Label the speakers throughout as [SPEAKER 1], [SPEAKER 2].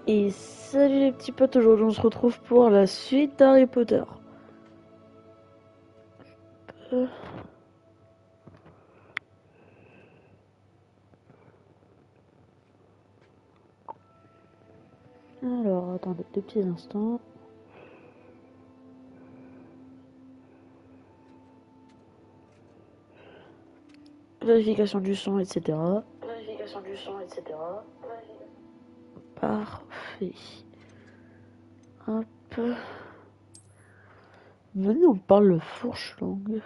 [SPEAKER 1] Et salut les petits potes, aujourd'hui on se retrouve pour la suite d'Harry Potter. Euh, Alors, attendez deux petits instants. Vérification du son, etc. Vérification du son, etc. Parfait. Hop. Venez, on parle le fourche-langue.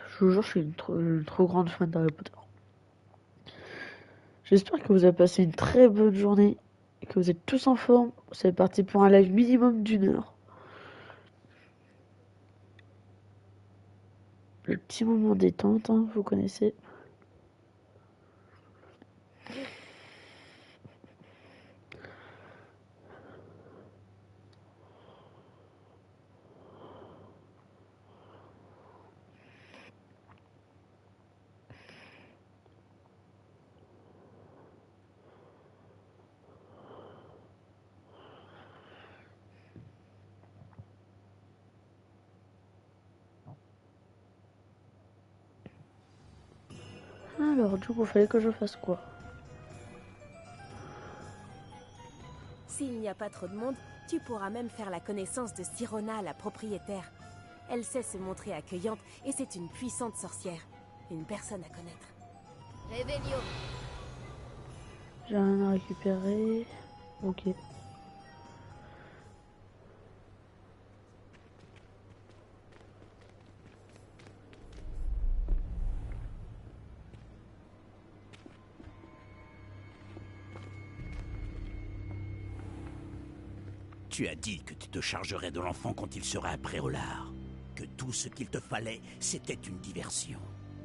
[SPEAKER 1] Je vous jure, je suis une trop grande fan d'Harry Potter. J'espère que vous avez passé une très bonne journée et que vous êtes tous en forme. C'est parti pour un live minimum d'1 heure. Le petit moment détente, hein, vous connaissez. Alors, du coup, fallait que je fasse quoi?
[SPEAKER 2] S'il n'y a pas trop de monde, tu pourras même faire la connaissance de Sirona, la propriétaire. Elle sait se montrer accueillante et c'est une puissante sorcière. Une personne à connaître. Réveillon.
[SPEAKER 1] J'ai rien à récupérer. Ok.
[SPEAKER 3] Tu as dit que tu te chargerais de l'enfant quand il serait à Préolard. Que tout ce qu'il te fallait, c'était une diversion.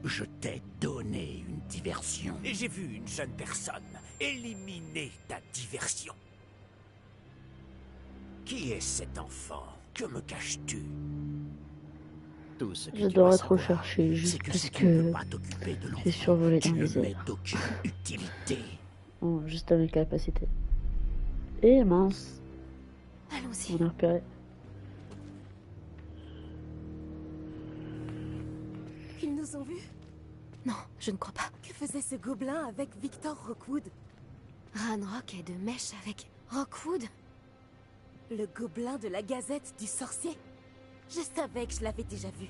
[SPEAKER 3] Je t'ai donné une diversion. Et j'ai vu une jeune personne éliminer ta diversion. Qui est cet enfant? Que me caches-tu? Tout ce que tu
[SPEAKER 1] J'adore
[SPEAKER 3] dois
[SPEAKER 1] être
[SPEAKER 3] savoir,
[SPEAKER 1] recherché
[SPEAKER 3] c'est
[SPEAKER 1] juste
[SPEAKER 3] que
[SPEAKER 1] parce
[SPEAKER 3] si tu ne peux
[SPEAKER 1] que
[SPEAKER 3] pas t'occuper de
[SPEAKER 1] j'ai
[SPEAKER 3] l'enfant,
[SPEAKER 1] survolé dans
[SPEAKER 3] tu ne
[SPEAKER 1] les
[SPEAKER 3] m'es
[SPEAKER 1] airs.
[SPEAKER 3] d'aucune utilité.
[SPEAKER 1] Bon, juste avec capacité. Et mince,
[SPEAKER 2] Allons-y.
[SPEAKER 1] on a repéré.
[SPEAKER 2] Ils nous ont vus?
[SPEAKER 4] Non, je ne crois pas.
[SPEAKER 2] Que faisait ce gobelin avec Victor Rockwood?
[SPEAKER 4] Ranrock est de mèche avec Rockwood?
[SPEAKER 2] Le gobelin de la Gazette du Sorcier? Je savais que je l'avais déjà vu.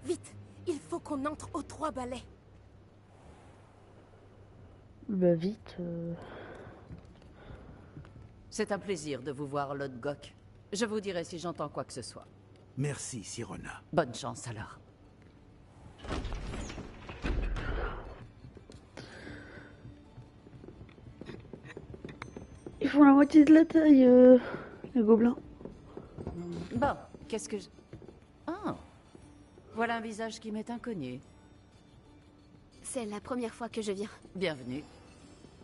[SPEAKER 2] Vite, il faut qu'on entre aux 3 balais.
[SPEAKER 1] Bah vite.
[SPEAKER 5] C'est un plaisir de vous voir, Lord Gok. Je vous dirai si j'entends quoi que ce soit.
[SPEAKER 3] Merci, Sirona.
[SPEAKER 5] Bonne chance alors.
[SPEAKER 1] Ils font la moitié de la taille, les gobelins.
[SPEAKER 5] Bon, qu'est-ce que je... Ah, voilà un visage qui m'est inconnu.
[SPEAKER 4] C'est la première fois que je viens.
[SPEAKER 5] Bienvenue.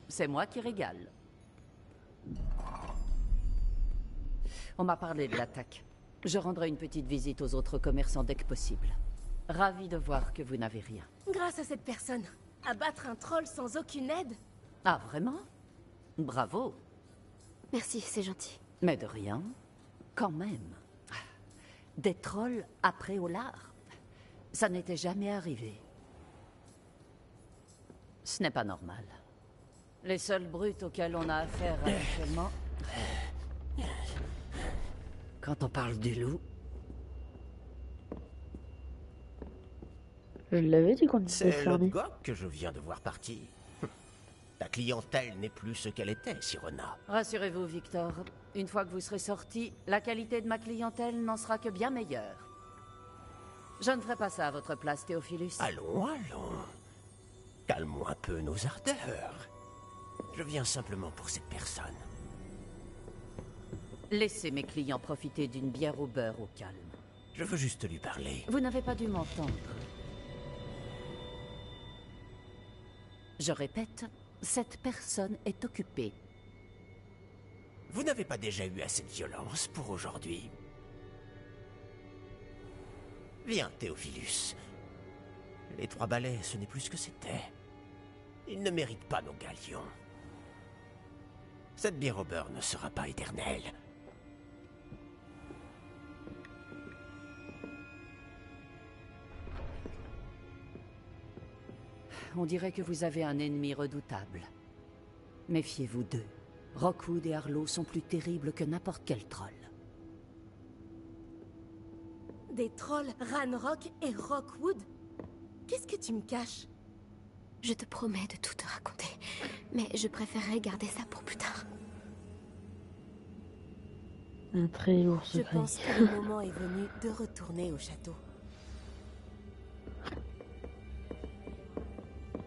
[SPEAKER 5] C'est moi qui régale. On m'a parlé de l'attaque. Je rendrai une petite visite aux autres commerçants dès que possible. Ravi de voir que vous n'avez rien.
[SPEAKER 2] Grâce à cette personne, abattre un troll sans aucune aide?
[SPEAKER 5] Ah, vraiment? Bravo.
[SPEAKER 4] Merci, c'est gentil.
[SPEAKER 5] Mais de rien. Quand même. Des trolls après au lard. Ça n'était jamais arrivé. Ce n'est pas normal. Les seules brutes auxquelles on a affaire actuellement... Quand on parle du loup,
[SPEAKER 1] Je l'avais dit qu'on était
[SPEAKER 6] C'est le
[SPEAKER 1] cerné.
[SPEAKER 6] Gok que je viens de voir partir. Ta clientèle n'est plus ce qu'elle était, Sirona.
[SPEAKER 5] rassurez-vous, Victor. Une fois que vous serez sorti, la qualité de ma clientèle n'en sera que bien meilleure. Je ne ferai pas ça à votre place, Théophilus.
[SPEAKER 6] Allons, allons. Calmons un peu nos ardeurs. Je viens simplement pour cette personne.
[SPEAKER 5] Laissez mes clients profiter d'une bière au beurre au calme.
[SPEAKER 6] Je veux juste lui parler.
[SPEAKER 5] Vous n'avez pas dû m'entendre. Je répète, cette personne est occupée.
[SPEAKER 6] Vous n'avez pas déjà eu assez de violence pour aujourd'hui? Viens, Théophilus. Les 3 balais, ce n'est plus ce que c'était. Ils ne méritent pas nos galions. Cette bière au beurre ne sera pas éternelle.
[SPEAKER 5] On dirait que vous avez un ennemi redoutable. Méfiez-vous d'eux. Rockwood et Harlow sont plus terribles que n'importe quel troll.
[SPEAKER 2] Des trolls, Ranrock et Rockwood? Qu'est-ce que tu me caches?
[SPEAKER 4] Je te promets de tout te raconter, mais je préférerais garder ça pour plus tard.
[SPEAKER 1] Un très lourd
[SPEAKER 2] Je
[SPEAKER 1] secret.
[SPEAKER 2] pense que le moment est venu de retourner au château.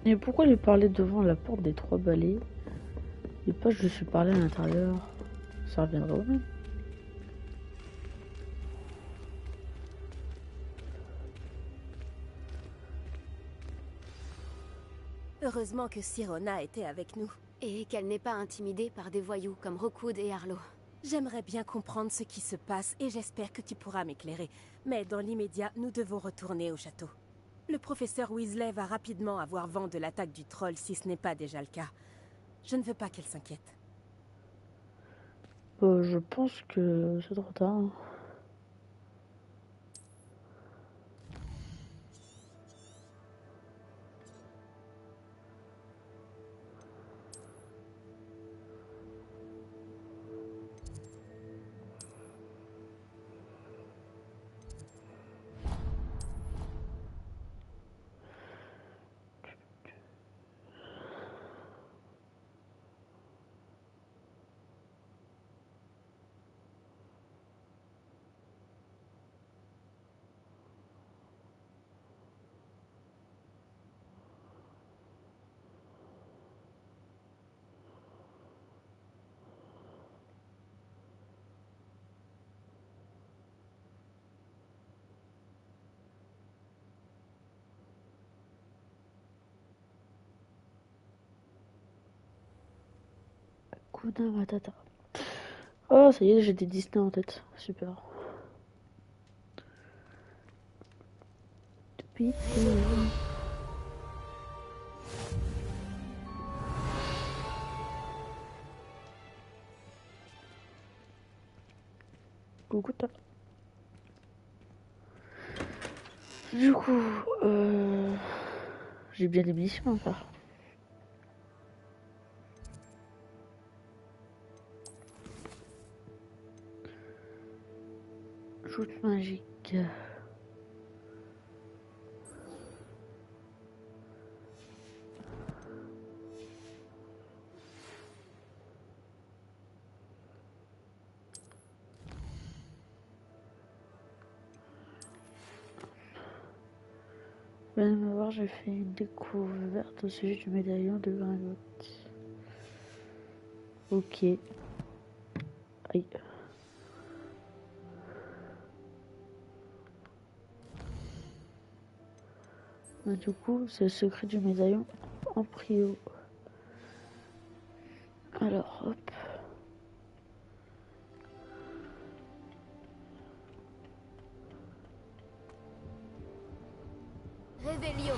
[SPEAKER 1] Et pourquoi lui parler devant la porte des 3 balais et pas je suis parlé à l'intérieur? Ça reviendra au même.
[SPEAKER 2] Heureusement que Sirona était avec nous.
[SPEAKER 4] Et qu'elle n'est pas intimidée par des voyous comme Rockwood et Harlow.
[SPEAKER 2] J'aimerais bien comprendre ce qui se passe et j'espère que tu pourras m'éclairer. Mais dans l'immédiat, nous devons retourner au château. Le professeur Weasley va rapidement avoir vent de l'attaque du troll si ce n'est pas déjà le cas. Je ne veux pas qu'elle s'inquiète.
[SPEAKER 1] Je pense que c'est trop tard. Hakuna Matata. Oh, ça y est, j'ai des Disney en tête. Super. Coucou, ta. Du coup, j'ai bien des missions à faire. Joute magique. Venez me voir, j'ai fait une découverte au sujet du médaillon de Gringotts. Ok. Aïe. Du coup, c'est le secret du médaillon en prio. Alors, hop.
[SPEAKER 4] Révélio.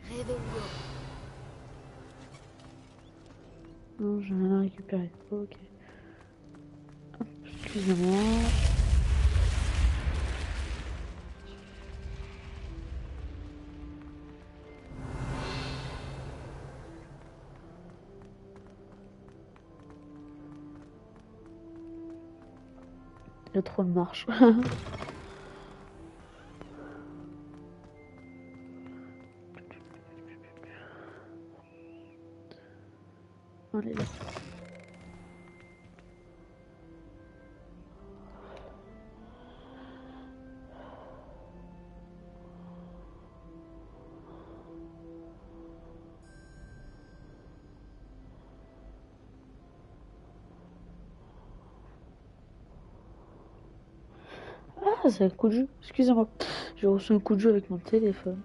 [SPEAKER 4] Révélio.
[SPEAKER 1] Non, j'ai rien à récupérer. Ok. Hop, excusez-moi. Il y a trop de marche. Allez, là. c'est un coup de jus. Excusez-moi. J'ai reçu un coup de jus avec mon téléphone.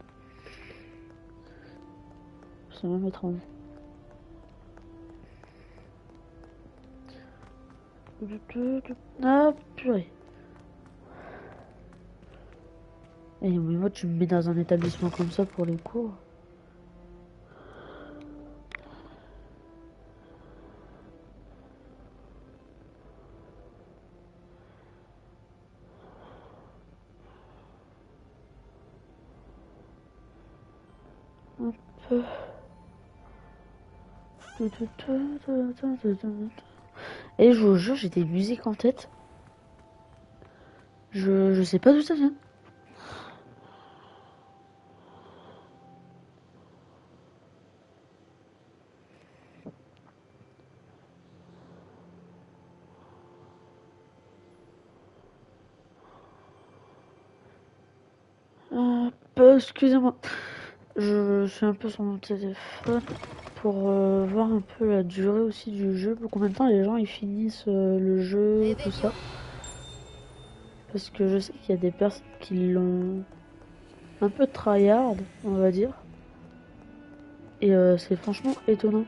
[SPEAKER 1] Ça va m'être en... Ah, purée. Et mais moi, tu me mets dans un établissement comme ça pour les cours. Un peu. Et je vous jure, j'ai des musiques en tête. Je sais pas d'où ça vient. Excusez-moi. Je suis un peu sur mon téléphone pour voir un peu la durée aussi du jeu. Pour combien de temps les gens ils finissent le jeu, tout ça. Parce que je sais qu'il y a des personnes qui l'ont un peu tryhard, on va dire. Et c'est franchement étonnant.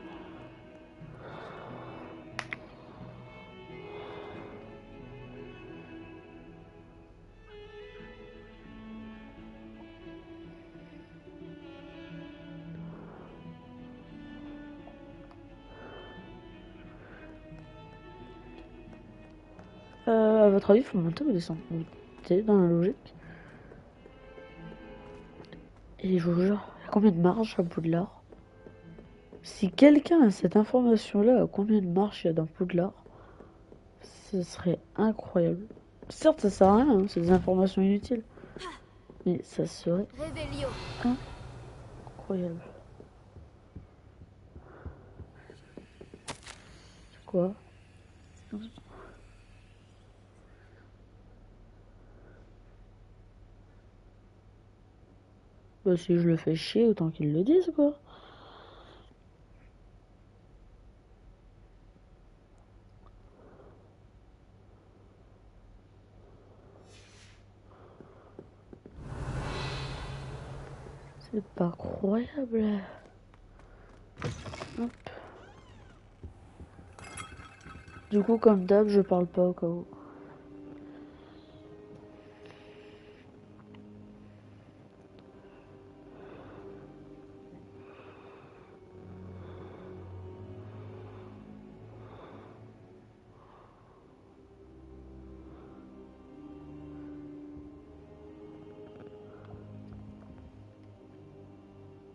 [SPEAKER 1] À votre avis, faut monter ou descendre? Monter dans la logique. Et je vous jure, il y a combien de marches à Poudlard? Si quelqu'un a cette information-là, à combien de marches il y a dans Poudlard, ce serait incroyable. Certes, ça sert à rien, hein, c'est des informations inutiles. Mais ça serait
[SPEAKER 4] Réveillon.
[SPEAKER 1] incroyable. Quoi? Bah, si je le fais chier, autant qu'ils le disent, quoi. C'est pas croyable. Hop. Du coup, comme d'hab, je parle pas au cas où.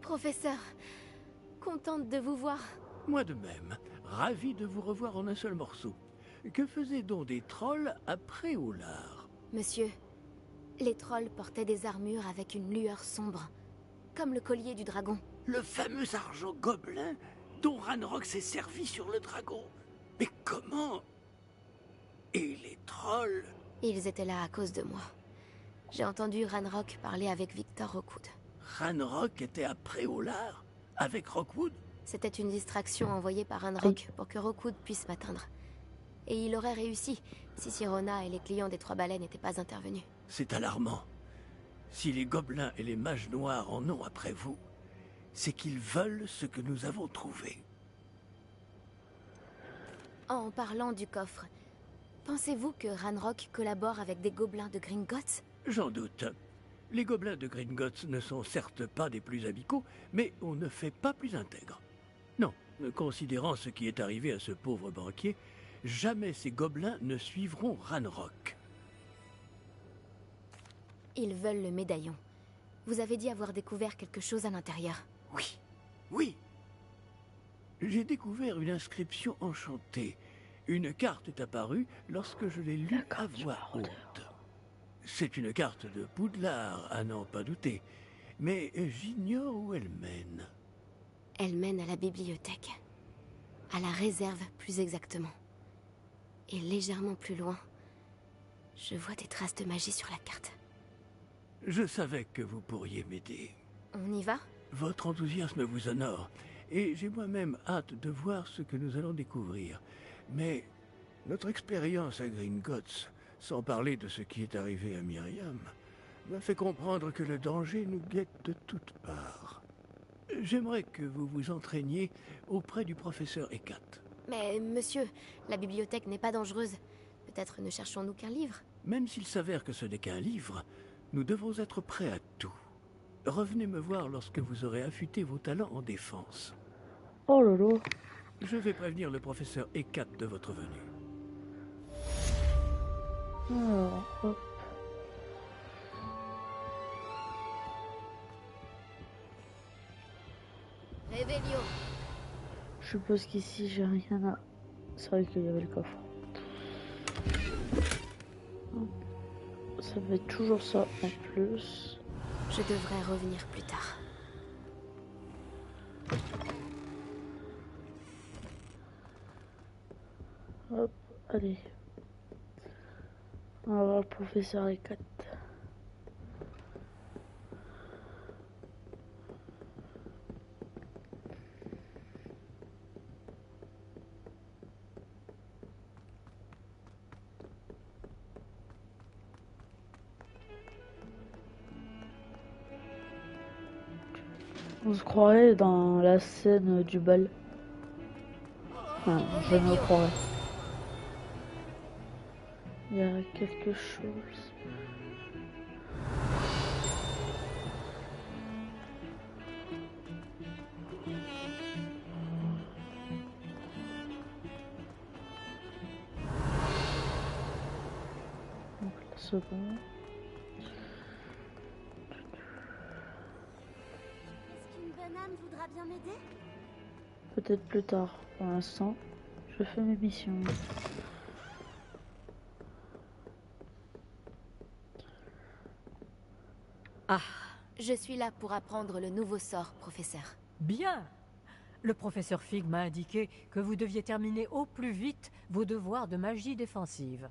[SPEAKER 4] Professeur, contente de vous voir.
[SPEAKER 3] Moi de même, ravi de vous revoir en un seul morceau. Que faisaient donc des trolls après Oulard?
[SPEAKER 4] Monsieur, les trolls portaient des armures avec une lueur sombre, comme le collier du dragon.
[SPEAKER 3] Le fameux argent gobelin dont Ranrock s'est servi sur le dragon. Mais comment? Et les trolls?
[SPEAKER 4] Ils étaient là à cause de moi. J'ai entendu Ranrock parler avec Victor Rookwood.
[SPEAKER 3] Ranrock était après Oulard? Avec Rookwood?
[SPEAKER 4] C'était une distraction envoyée par Ranrock pour que Rookwood puisse m'atteindre. Et il aurait réussi si Sirona et les clients des Trois Balais n'étaient pas intervenus.
[SPEAKER 3] C'est alarmant. Si les gobelins et les mages noirs en ont après vous, c'est qu'ils veulent ce que nous avons trouvé.
[SPEAKER 4] En parlant du coffre, pensez-vous que Ranrock collabore avec des gobelins de Gringotts?
[SPEAKER 3] J'en doute. Les gobelins de Gringotts ne sont certes pas des plus amicaux, mais on ne fait pas plus intègre. Non, considérant ce qui est arrivé à ce pauvre banquier, jamais ces gobelins ne suivront Ranrock.
[SPEAKER 4] Ils veulent le médaillon. Vous avez dit avoir découvert quelque chose à l'intérieur.
[SPEAKER 3] Oui, oui. J'ai découvert une inscription enchantée. Une carte est apparue lorsque je l'ai lue à voix haute. C'est une carte de Poudlard, à n'en pas douter. Mais j'ignore où elle mène.
[SPEAKER 4] Elle mène à la bibliothèque. À la réserve, plus exactement. Et légèrement plus loin, je vois des traces de magie sur la carte.
[SPEAKER 3] Je savais que vous pourriez m'aider.
[SPEAKER 4] On y va?
[SPEAKER 3] Votre enthousiasme vous honore, et j'ai moi-même hâte de voir ce que nous allons découvrir. Mais notre expérience à Gringotts
[SPEAKER 7] sans parler de ce qui est arrivé à Myriam, m'a fait comprendre que le danger nous guette de toutes parts. J'aimerais que vous vous entraîniez auprès du professeur Ekat.
[SPEAKER 4] Mais monsieur, la bibliothèque n'est pas dangereuse. Peut-être ne cherchons-nous qu'un livre.
[SPEAKER 7] Même s'il s'avère que ce n'est qu'un livre, nous devons être prêts à tout. Revenez me voir lorsque vous aurez affûté vos talents en défense.
[SPEAKER 1] Oh lolo.
[SPEAKER 7] Je vais prévenir le professeur Ekat de votre venue.
[SPEAKER 1] Alors, hop.
[SPEAKER 4] Réveillon.
[SPEAKER 1] Je suppose qu'ici j'ai rien à... C'est vrai qu'il y avait le coffre. Ça va être toujours ça en plus.
[SPEAKER 4] Je devrais revenir plus tard.
[SPEAKER 1] Hop, allez. On va voir le professeur Ekat. On se croirait dans la scène du bal. Enfin, je me croirais. Il y a quelque chose. Donc là, c'est bon.
[SPEAKER 8] Est-ce qu'une bonne âme voudra bien m'aider?
[SPEAKER 1] Peut-être plus tard. Pour l'instant, je fais mes missions.
[SPEAKER 9] Ah,
[SPEAKER 4] Je suis là pour apprendre le nouveau sort, professeur.
[SPEAKER 9] bien. Le professeur Fig m'a indiqué que vous deviez terminer au plus vite vos devoirs de magie défensive.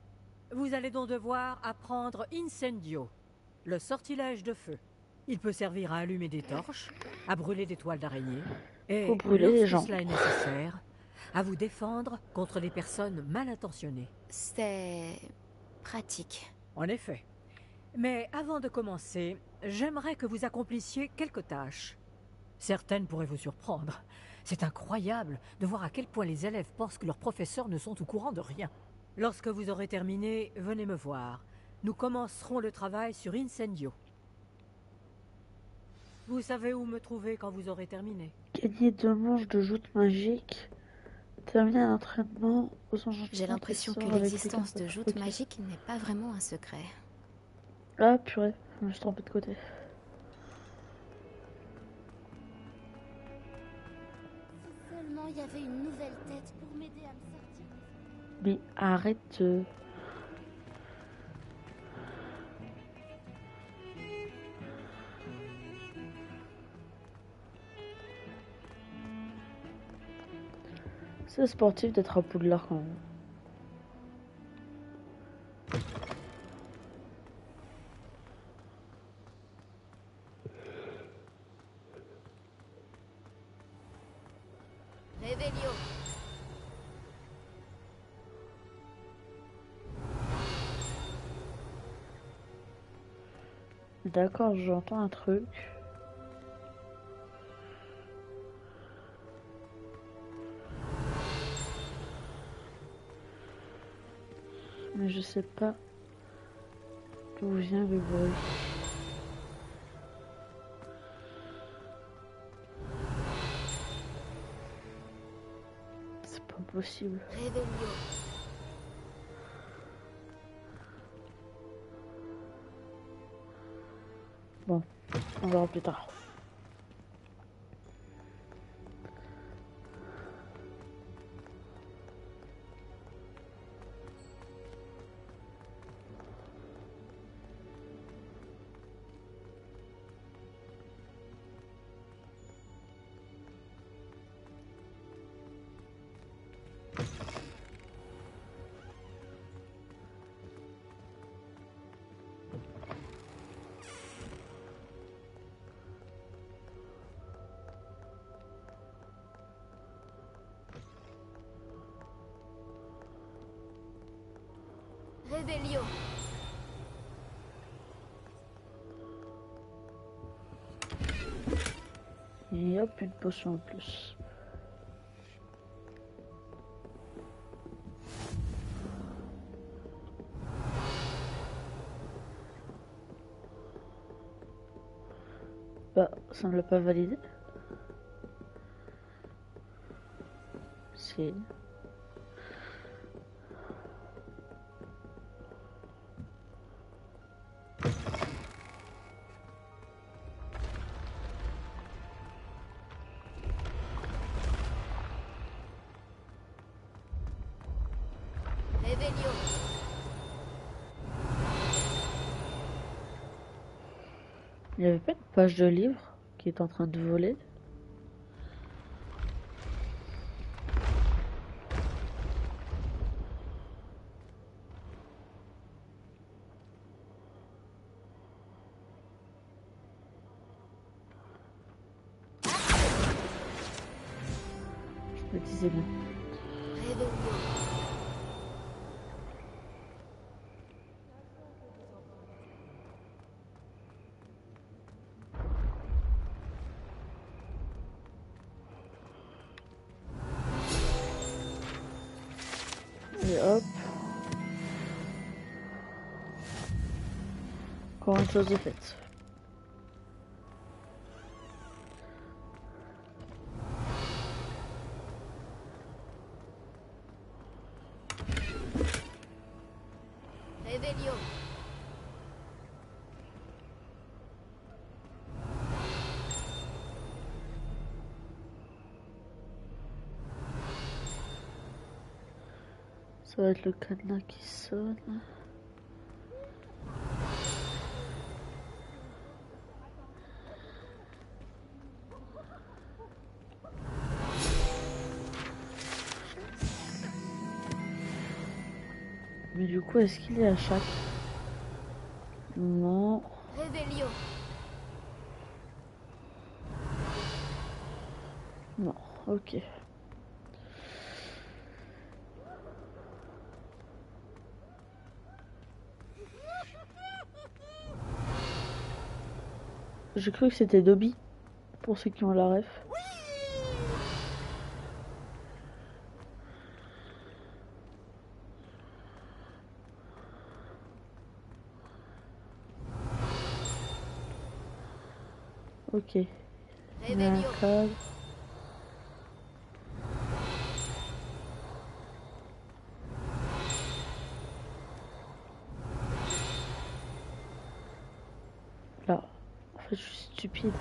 [SPEAKER 9] Vous allez donc devoir apprendre Incendio, le sortilège de feu. Il peut servir à allumer des torches, à brûler des toiles d'araignée, et,
[SPEAKER 1] Faut brûler les
[SPEAKER 9] lorsque
[SPEAKER 1] gens.
[SPEAKER 9] cela est nécessaire, à vous défendre contre les personnes mal intentionnées.
[SPEAKER 4] C'est... pratique.
[SPEAKER 9] En effet. Mais avant de commencer, j'aimerais que vous accomplissiez quelques tâches. Certaines pourraient vous surprendre. C'est incroyable de voir à quel point les élèves pensent que leurs professeurs ne sont au courant de rien. Lorsque vous aurez terminé, venez me voir. Nous commencerons le travail sur Incendio. Vous savez où me trouver quand vous aurez terminé.
[SPEAKER 1] Gagner 2 manches de joutes magiques. Terminer un entraînement aux enchantements.
[SPEAKER 4] J'ai l'impression que
[SPEAKER 1] qui sort avec les
[SPEAKER 4] l'existence
[SPEAKER 1] cartes.
[SPEAKER 4] de joutes
[SPEAKER 1] Ok.
[SPEAKER 4] magiques n'est pas vraiment un secret.
[SPEAKER 1] Ah purée, je me suis trompé de côté.
[SPEAKER 8] Si seulement il y avait une nouvelle tête pour m'aider à me sortir.
[SPEAKER 1] Mais arrête. C'est sportif d'être à Poudlard quand même.
[SPEAKER 4] Réveillon.
[SPEAKER 1] D'accord, j'entends un truc. Mais je sais pas d'où vient le bruit. C'est pas possible.
[SPEAKER 4] Réveillon.
[SPEAKER 1] Bon, on verra plus tard.
[SPEAKER 4] Réveillon.
[SPEAKER 1] Et hop, une potion en plus. Bah, ça ne l'a pas validé. Si.
[SPEAKER 4] Réveillon.
[SPEAKER 1] Il n'y avait pas une page de livre qui est en train de voler. Je me disais bien.
[SPEAKER 4] Réveillon.
[SPEAKER 1] Et hop. Encore une chose de faite.
[SPEAKER 4] Réveillon.
[SPEAKER 1] Ça va être le cadenas qui sonne. Mais du coup, est-ce qu'il est à chaque? Non.
[SPEAKER 4] Réveillon.
[SPEAKER 1] Non. Ok. J'ai cru que c'était Dobby, pour ceux qui ont la ref. Ok. Il y a un
[SPEAKER 4] Réveillon.
[SPEAKER 1] câble. Là. En fait, je suis stupide.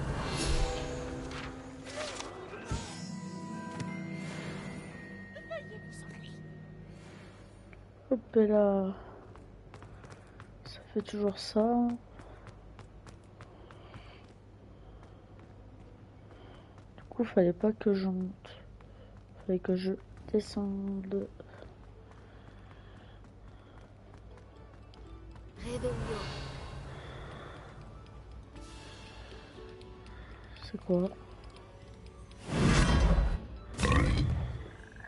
[SPEAKER 1] Hop et là. Ça fait toujours ça. Du coup, fallait pas que je monte. Fallait que je descende.
[SPEAKER 4] Réveillon.
[SPEAKER 1] C'est quoi?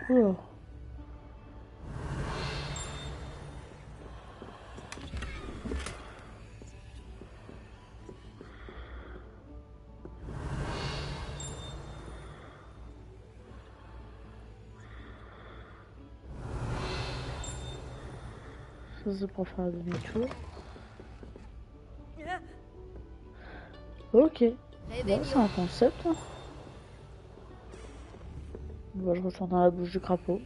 [SPEAKER 1] Oula. Ça c'est pour faire demi-tour. Ok. Bon, c'est un concept. Hein. Bon, je retourne dans la bouche du crapaud.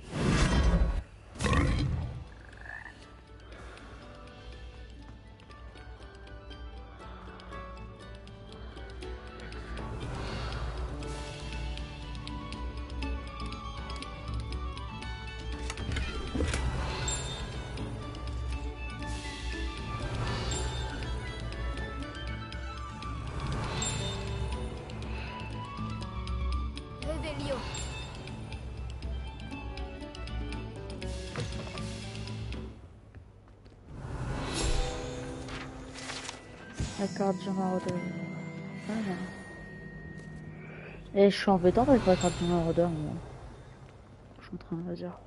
[SPEAKER 4] Réveillon.
[SPEAKER 1] La carte du maraudeur. Ah, non. Et je suis embêtante avec la carte du maraudeur, moi. Je suis en train de le dire.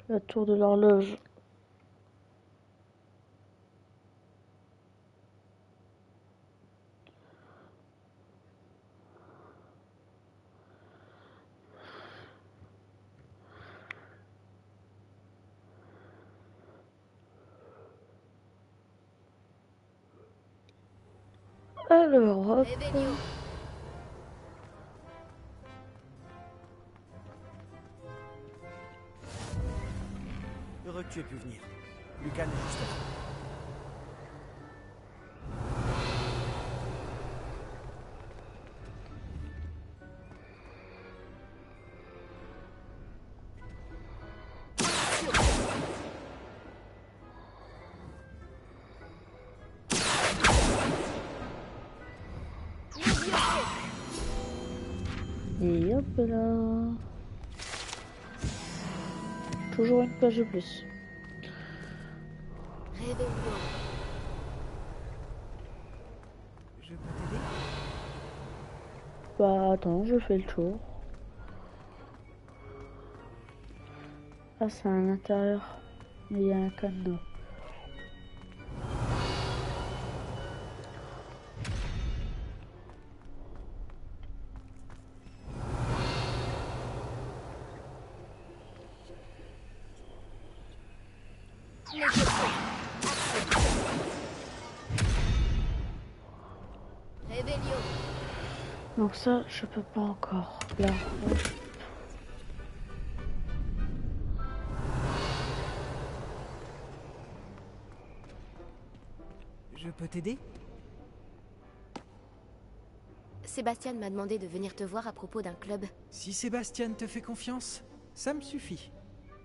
[SPEAKER 1] La tour de l'horloge. Alors, hop.
[SPEAKER 10] Heureux que tu aies pu venir. Lucan est juste là.
[SPEAKER 1] Et hop là. Toujours une page de plus.
[SPEAKER 10] Je peux t'aider?
[SPEAKER 1] Bah attends, je fais le tour. Ah, c'est à l'intérieur. Mais il y a un cadenas. Donc ça, je peux pas encore. Là.
[SPEAKER 10] Je peux t'aider?
[SPEAKER 4] Sébastien m'a demandé de venir te voir à propos d'un club.
[SPEAKER 10] Si Sébastien te fait confiance, ça me suffit.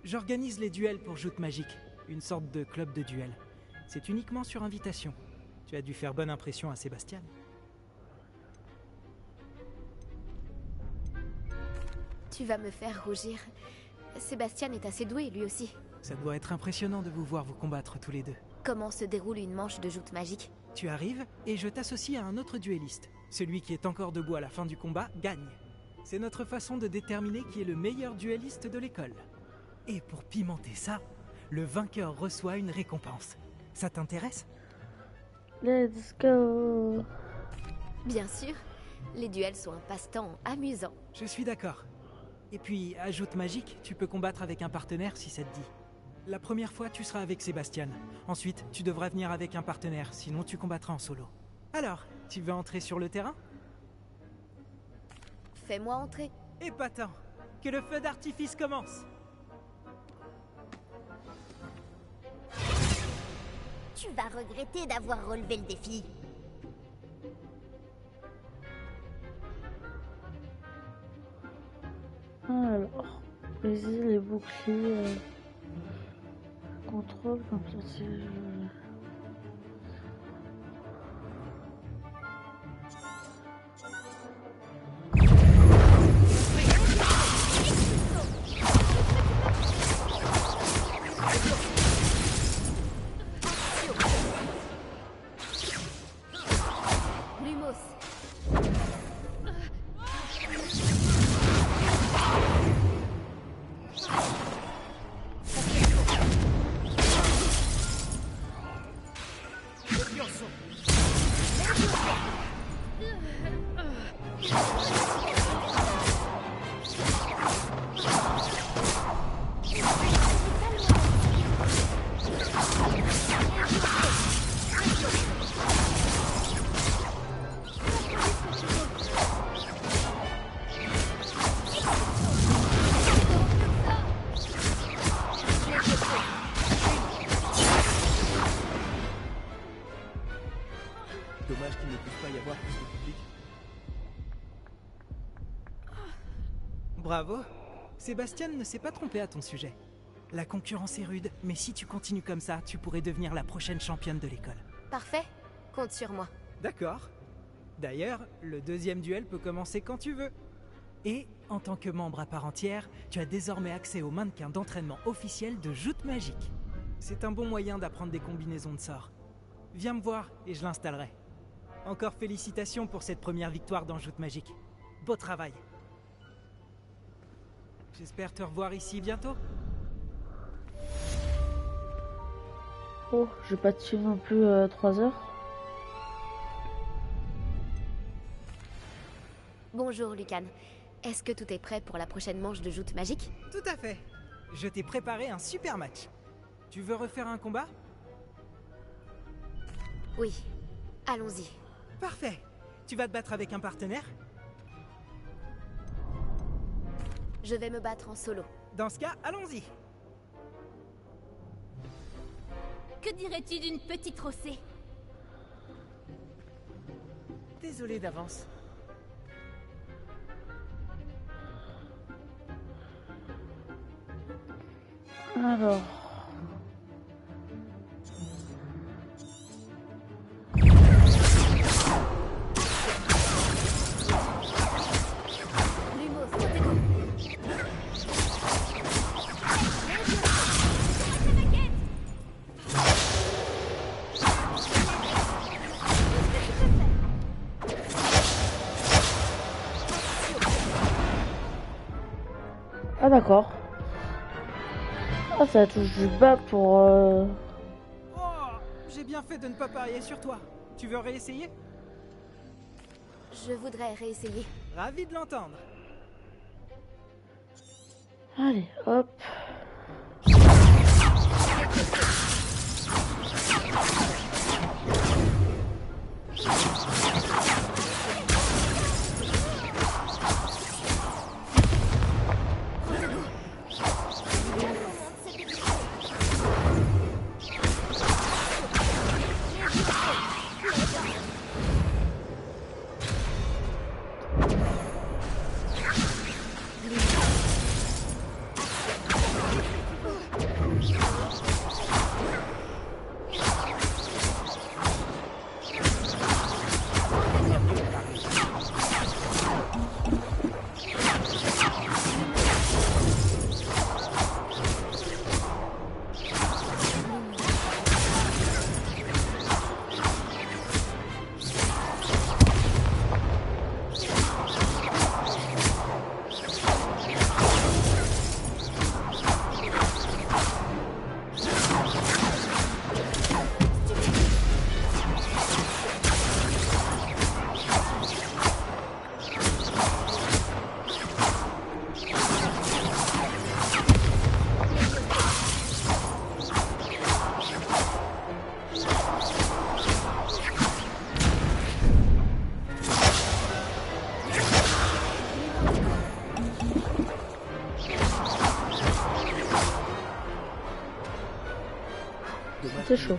[SPEAKER 10] J'organise les duels pour Joute Magique, une sorte de club de duel. C'est uniquement sur invitation. Tu as dû faire bonne impression à Sébastien.
[SPEAKER 4] Tu vas me faire rougir. Sébastien est assez doué, lui aussi.
[SPEAKER 10] Ça doit être impressionnant de vous voir vous combattre tous les deux.
[SPEAKER 4] Comment se déroule une manche de joute magique?
[SPEAKER 10] Tu arrives et je t'associe à un autre duelliste. Celui qui est encore debout à la fin du combat gagne. C'est notre façon de déterminer qui est le meilleur duelliste de l'école. Et pour pimenter ça, le vainqueur reçoit une récompense. Ça t'intéresse?
[SPEAKER 1] Let's go.
[SPEAKER 4] Bien sûr. Les duels sont un passe-temps amusant.
[SPEAKER 10] Je suis d'accord. Et puis, à Joute Magique, tu peux combattre avec un partenaire si ça te dit. La première fois, tu seras avec Sébastien. Ensuite, tu devras venir avec un partenaire, sinon tu combattras en solo. Alors, tu veux entrer sur le terrain?
[SPEAKER 4] Fais-moi entrer.
[SPEAKER 10] Épatant. Que le feu d'artifice commence.
[SPEAKER 8] Tu vas regretter d'avoir relevé le défi.
[SPEAKER 1] Alors, les boucliers. Contrôle, comme ça c'est...
[SPEAKER 10] Dommage qu'il ne puisse pas y avoir plus de public. Bravo. Sébastien ne s'est pas trompé à ton sujet. La concurrence est rude, mais si tu continues comme ça, tu pourrais devenir la prochaine championne de l'école.
[SPEAKER 4] Parfait. Compte sur moi.
[SPEAKER 10] D'accord. D'ailleurs, le deuxième duel peut commencer quand tu veux. Et, en tant que membre à part entière, tu as désormais accès au mannequin d'entraînement officiel de Joute Magique. C'est un bon moyen d'apprendre des combinaisons de sorts. Viens me voir et je l'installerai. Encore félicitations pour cette première victoire dans Joute Magique. Beau travail. J'espère te revoir ici bientôt.
[SPEAKER 1] trop. Je vais pas te suivre non plus 3 heures.
[SPEAKER 4] Bonjour, Lucan. Est-ce que tout est prêt pour la prochaine manche de joute magique?
[SPEAKER 10] Tout à fait. Je t'ai préparé un super match. Tu veux refaire un combat?
[SPEAKER 4] Oui. Allons-y.
[SPEAKER 10] Parfait. Tu vas te battre avec un partenaire?
[SPEAKER 4] Je vais me battre en solo.
[SPEAKER 10] Dans ce cas, allons-y.
[SPEAKER 8] Que dirais-tu d'une petite rossée?
[SPEAKER 10] Désolé d'avance.
[SPEAKER 1] Alors... Ah d'accord. Ah ça touche du bas pour...
[SPEAKER 10] Oh, j'ai bien fait de ne pas parier sur toi. Tu veux réessayer?
[SPEAKER 4] Je voudrais réessayer.
[SPEAKER 10] Ravi de l'entendre.
[SPEAKER 1] Allez, hop. C'est chaud.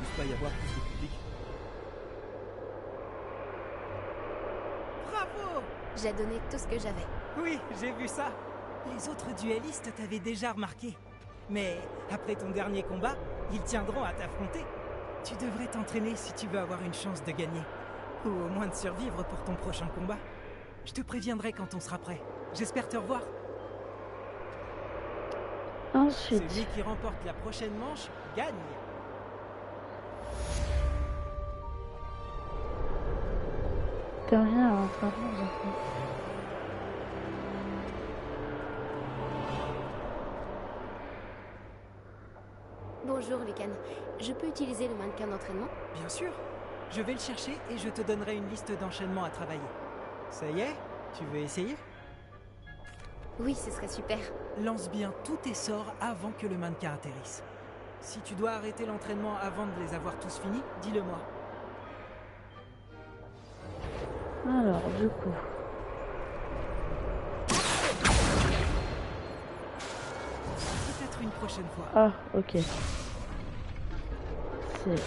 [SPEAKER 10] Bravo!
[SPEAKER 4] J'ai donné tout ce que j'avais.
[SPEAKER 10] Oui, j'ai vu ça. Les autres duellistes t'avaient déjà remarqué. Mais après ton dernier combat, ils tiendront à t'affronter. Tu devrais t'entraîner si tu veux avoir une chance de gagner. Ou au moins de survivre pour ton prochain combat. Je te préviendrai quand on sera prêt. J'espère te revoir.
[SPEAKER 1] Ensuite...
[SPEAKER 10] Celui qui remporte la prochaine manche gagne.
[SPEAKER 1] Terminé à l'entraînement.
[SPEAKER 4] Bonjour, Lucan. Je peux utiliser le mannequin d'entraînement?
[SPEAKER 10] Bien sûr. Je vais le chercher et je te donnerai une liste d'enchaînements à travailler. Ça y est? Tu veux essayer?
[SPEAKER 4] Oui, ce serait super.
[SPEAKER 10] Lance bien tous tes sorts avant que le mannequin atterrisse. Si tu dois arrêter l'entraînement avant de les avoir tous finis, dis-le-moi.
[SPEAKER 1] Alors, du coup...
[SPEAKER 10] Peut-être une prochaine fois.
[SPEAKER 1] Ah, ok. C'est...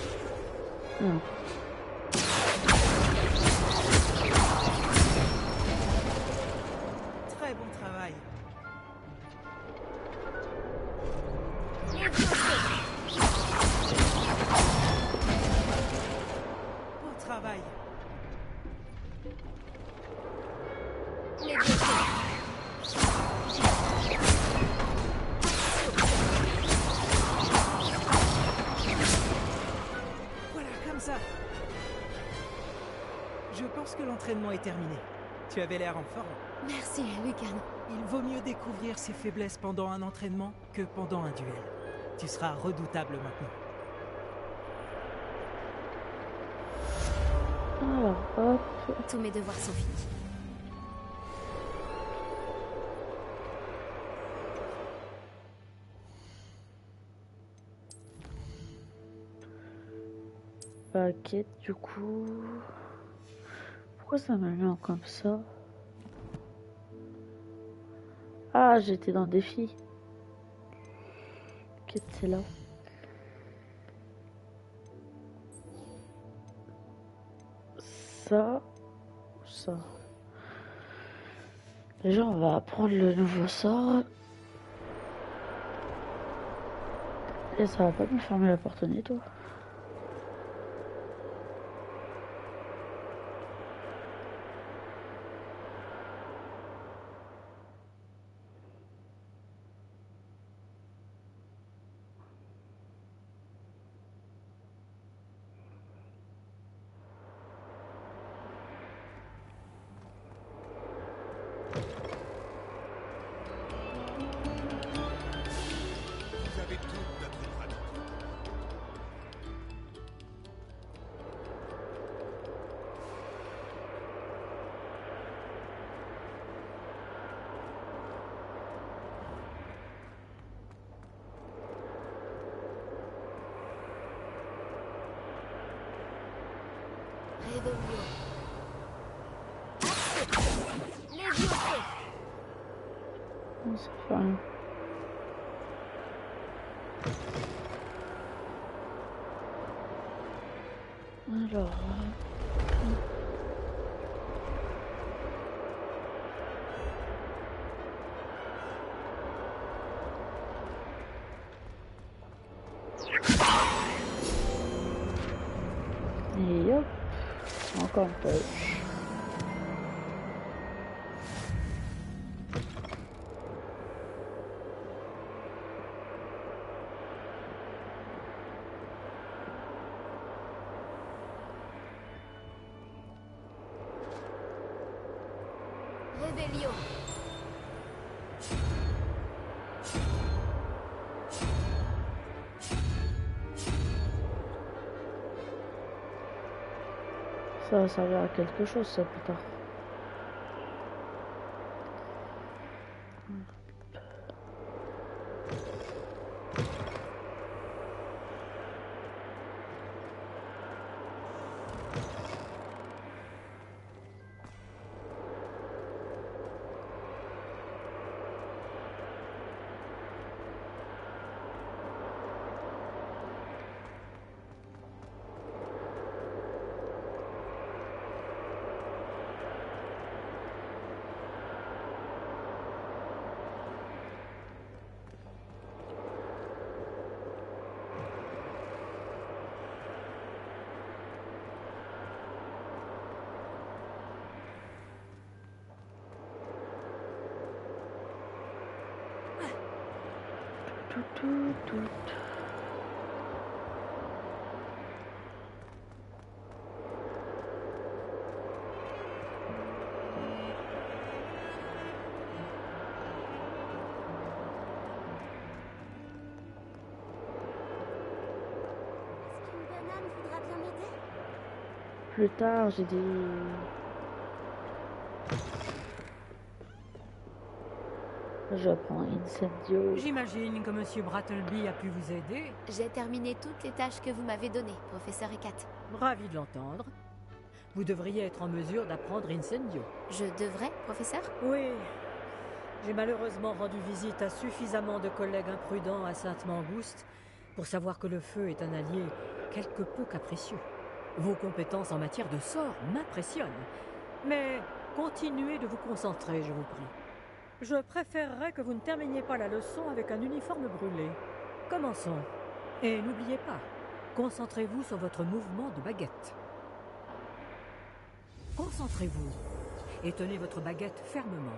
[SPEAKER 1] Non.
[SPEAKER 10] Très bon travail. Bon travail. Voilà, comme ça. Je pense que l'entraînement est terminé. Tu avais l'air en forme.
[SPEAKER 4] Merci, Lucan.
[SPEAKER 10] Il vaut mieux découvrir ses faiblesses pendant un entraînement que pendant un duel. Tu seras redoutable maintenant.
[SPEAKER 1] Alors, hop.
[SPEAKER 4] Tous mes devoirs sont finis.
[SPEAKER 1] Quête, du coup. Pourquoi ça me met comme ça? Ah, j'étais dans défi. Quête, c'est là. Ça. Déjà, on va apprendre le nouveau sort. Et ça va pas me fermer la porte au nez, toi?
[SPEAKER 3] Vous avez toute notre gratitude.
[SPEAKER 4] Réveillon. Les yeux faits.
[SPEAKER 1] Non, ça fait rien. Alors. Et hop. Encore une page.
[SPEAKER 4] Rébellion.
[SPEAKER 1] Ça va servir à quelque chose, ça, plus tard. Tout.
[SPEAKER 8] Est-ce qu'une banane voudra bien m'aider?
[SPEAKER 1] Plus tard, j'ai dit. Je vais prendre Incendio.
[SPEAKER 9] J'imagine que Monsieur Brattleby a pu vous aider.
[SPEAKER 4] J'ai terminé toutes les tâches que vous m'avez données, professeur Hecat.
[SPEAKER 9] Ravi de l'entendre. Vous devriez être en mesure d'apprendre Incendio.
[SPEAKER 4] Je devrais, professeur?
[SPEAKER 9] Oui. J'ai malheureusement rendu visite à suffisamment de collègues imprudents à Sainte-Mangouste pour savoir que le feu est un allié quelque peu capricieux. Vos compétences en matière de sort m'impressionnent. Mais continuez de vous concentrer, je vous prie. Je préférerais que vous ne terminiez pas la leçon avec un uniforme brûlé. Commençons. Et n'oubliez pas, concentrez-vous sur votre mouvement de baguette. Concentrez-vous et tenez votre baguette fermement.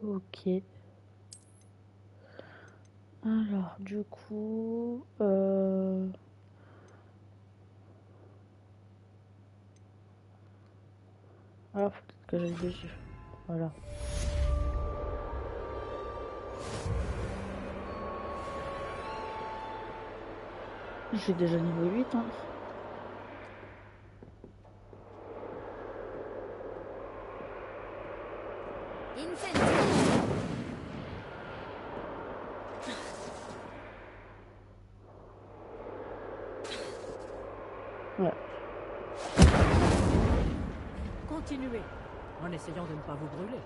[SPEAKER 1] Ok. Alors, du coup... Ah, faut peut-être que j'aille dessus. Voilà. Je suis déjà niveau 8, hein. Ouais.
[SPEAKER 9] Continuez, en essayant de ne pas vous brûler.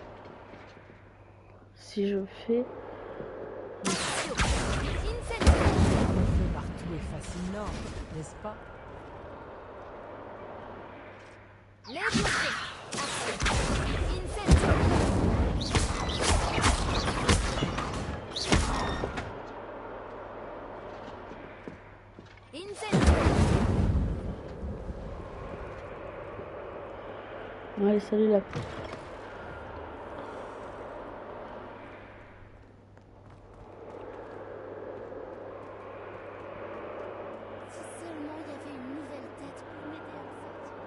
[SPEAKER 1] Si je fais...
[SPEAKER 9] Le feu partout est fascinant, n'est-ce pas?
[SPEAKER 1] Ouais, salut là.
[SPEAKER 8] Si seulement il y avait une nouvelle tête pour m'aider à me sortir.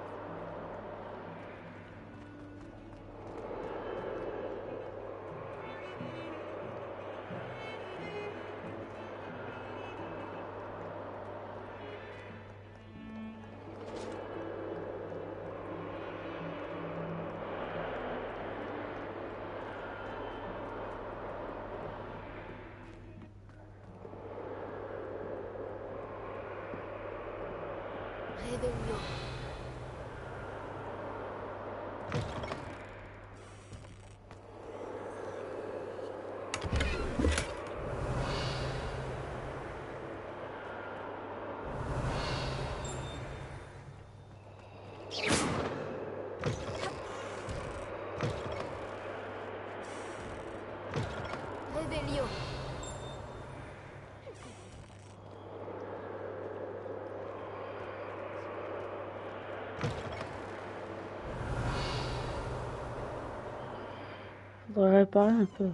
[SPEAKER 4] Réveillon. Réveillon.
[SPEAKER 1] Faudrait réparer un peu.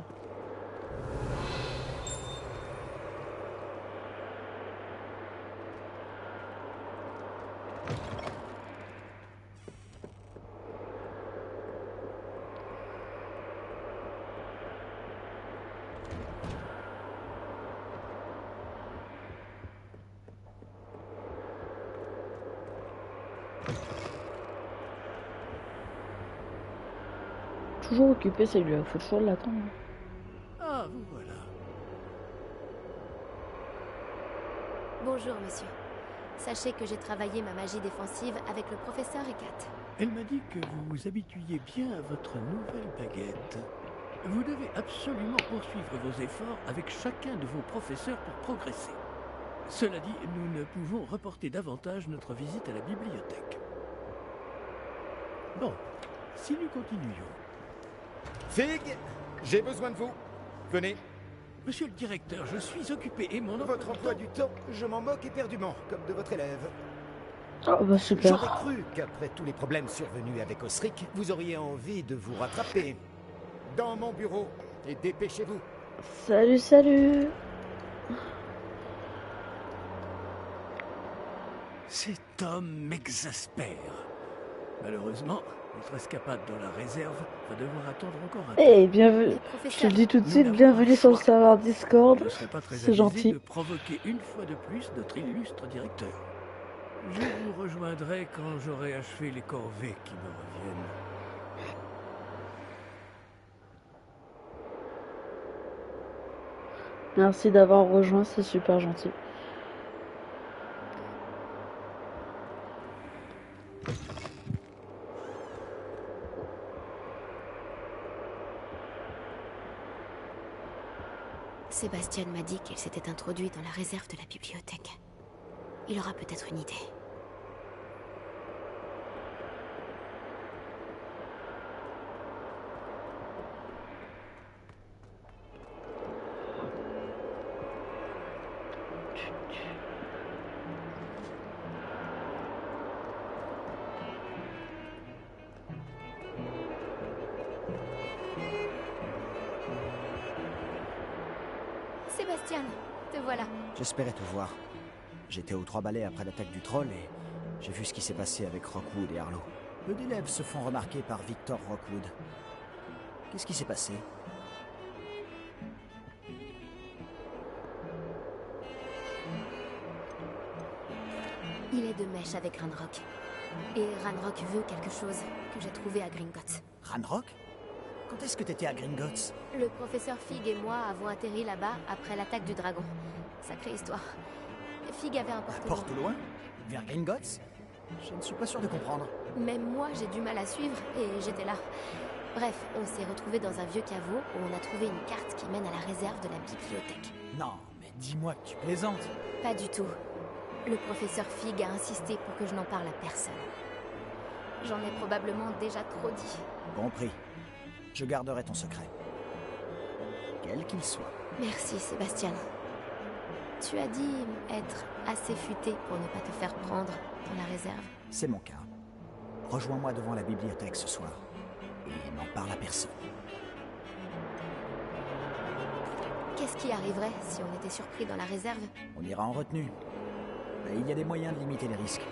[SPEAKER 1] Toujours occupé celui-là, faut toujours l'attendre.
[SPEAKER 7] Ah, vous voilà.
[SPEAKER 4] Bonjour, monsieur. Sachez que j'ai travaillé ma magie défensive avec le professeur Ekat.
[SPEAKER 7] Elle m'a dit que vous vous habituiez bien à votre nouvelle baguette. Vous devez absolument poursuivre vos efforts avec chacun de vos professeurs pour progresser. Cela dit, nous ne pouvons reporter davantage notre visite à la bibliothèque. Bon, si nous continuions.
[SPEAKER 11] Fig, j'ai besoin de vous. Venez.
[SPEAKER 7] Monsieur le directeur, je suis occupé et mon
[SPEAKER 11] Votre emploi du temps, je m'en moque éperdument, comme de votre élève.
[SPEAKER 1] Oh bah super.
[SPEAKER 11] J'aurais cru qu'après tous les problèmes survenus avec Osric, vous auriez envie de vous rattraper. Dans mon bureau, et dépêchez-vous.
[SPEAKER 1] Salut, salut.
[SPEAKER 7] Cet homme m'exaspère. Malheureusement, notre escapade dans la réserve va devoir attendre encore un peu.
[SPEAKER 1] Eh, bienvenue. Je te le dis tout de suite, bienvenue sur le serveur Discord.
[SPEAKER 7] Je ne serais pas très
[SPEAKER 1] C'est
[SPEAKER 7] avisé
[SPEAKER 1] gentil.
[SPEAKER 7] de provoquer une fois de plus notre illustre directeur. Je vous rejoindrai quand j'aurai achevé les corvées qui me reviennent.
[SPEAKER 1] Merci d'avoir rejoint, c'est super gentil.
[SPEAKER 4] Sébastien m'a dit qu'il s'était introduit dans la réserve de la bibliothèque. Il aura peut-être une idée. Sébastien, te voilà.
[SPEAKER 12] J'espérais te voir. J'étais aux Trois Balais après l'attaque du troll et j'ai vu ce qui s'est passé avec Rockwood et Harlow. Peu d'élèves se font remarquer par Victor Rockwood. Qu'est-ce qui s'est passé?
[SPEAKER 4] Il est de mèche avec Ranrock. Et Ranrock veut quelque chose que j'ai trouvé à Gringotts.
[SPEAKER 12] Ranrock? Quand est-ce que t'étais à Gringotts?
[SPEAKER 4] Le professeur Fig et moi avons atterri là-bas après l'attaque du dragon. Sacrée histoire. Fig avait un porte-loin.
[SPEAKER 12] Porte-loin? Vers Gringotts? Je ne suis pas sûr de comprendre.
[SPEAKER 4] Même moi, j'ai du mal à suivre et j'étais là. Bref, on s'est retrouvés dans un vieux caveau où on a trouvé une carte qui mène à la réserve de la bibliothèque.
[SPEAKER 10] Non, mais dis-moi que tu plaisantes.
[SPEAKER 4] Pas du tout. Le professeur Fig a insisté pour que je n'en parle à personne. J'en ai probablement déjà trop dit.
[SPEAKER 12] Compris. Je garderai ton secret. Quel qu'il soit.
[SPEAKER 4] Merci, Sébastien. Tu as dit être assez futé pour ne pas te faire prendre dans la réserve.
[SPEAKER 12] C'est mon cas. Rejoins-moi devant la bibliothèque ce soir. Et n'en parle à personne.
[SPEAKER 4] Qu'est-ce qui arriverait si on était surpris dans la réserve?
[SPEAKER 12] On ira en retenue. Mais il y a des moyens de limiter les risques.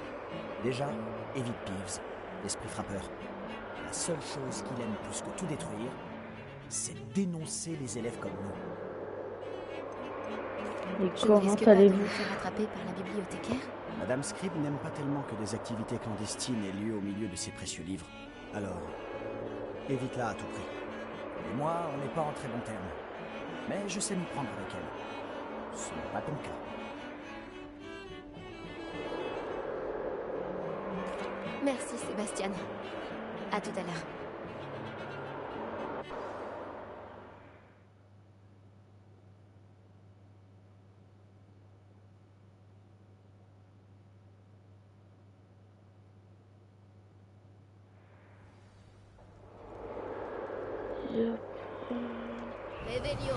[SPEAKER 12] Déjà, évite Peeves, l'esprit frappeur. La seule chose qu'il aime plus que tout détruire, c'est dénoncer les élèves comme nous.
[SPEAKER 1] Et comment allez-vous?
[SPEAKER 4] Je faire attraper par la bibliothécaire?
[SPEAKER 12] Madame Scribe n'aime pas tellement que des activités clandestines aient lieu au milieu de ses précieux livres. Alors, évite-la à tout prix. Et moi, on n'est pas en très bons termes. Mais je sais m'y prendre avec elle. Ce n'est pas ton cas.
[SPEAKER 4] Merci, Sébastien. À tout à l'heure. Revelio.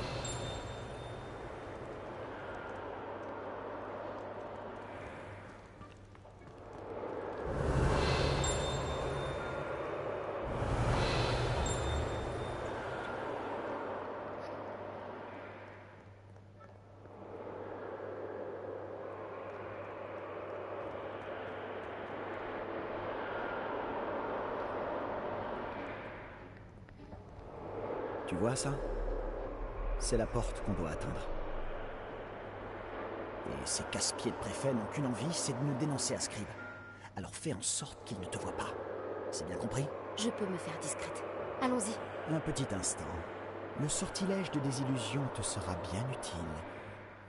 [SPEAKER 12] Tu vois ça? C'est la porte qu'on doit atteindre. Et ces casse-pieds de préfet n'ont qu'une envie, c'est de nous dénoncer à Scribe. Alors fais en sorte qu'ils ne te voient pas. C'est bien compris?
[SPEAKER 4] Je peux me faire discrète. Allons-y.
[SPEAKER 12] Un petit instant. Le sortilège de désillusion te sera bien utile.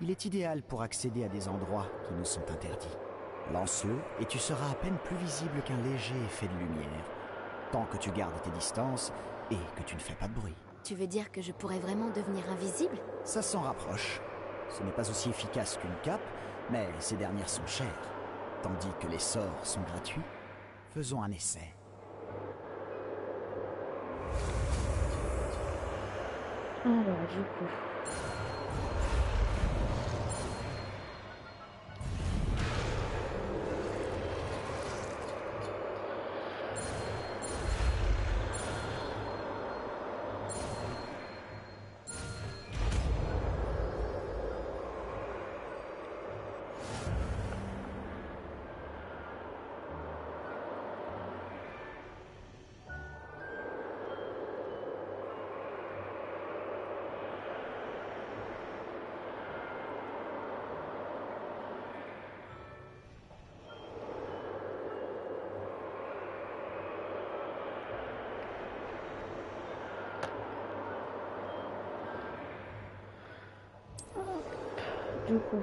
[SPEAKER 12] Il est idéal pour accéder à des endroits qui nous sont interdits. Lance-le et tu seras à peine plus visible qu'un léger effet de lumière. Tant que tu gardes tes distances et que tu ne fais pas de bruit.
[SPEAKER 4] Tu veux dire que je pourrais vraiment devenir invisible?
[SPEAKER 12] Ça s'en rapproche. Ce n'est pas aussi efficace qu'une cape, mais ces dernières sont chères. Tandis que les sorts sont gratuits, faisons un essai.
[SPEAKER 1] Alors, du coup... Du coup...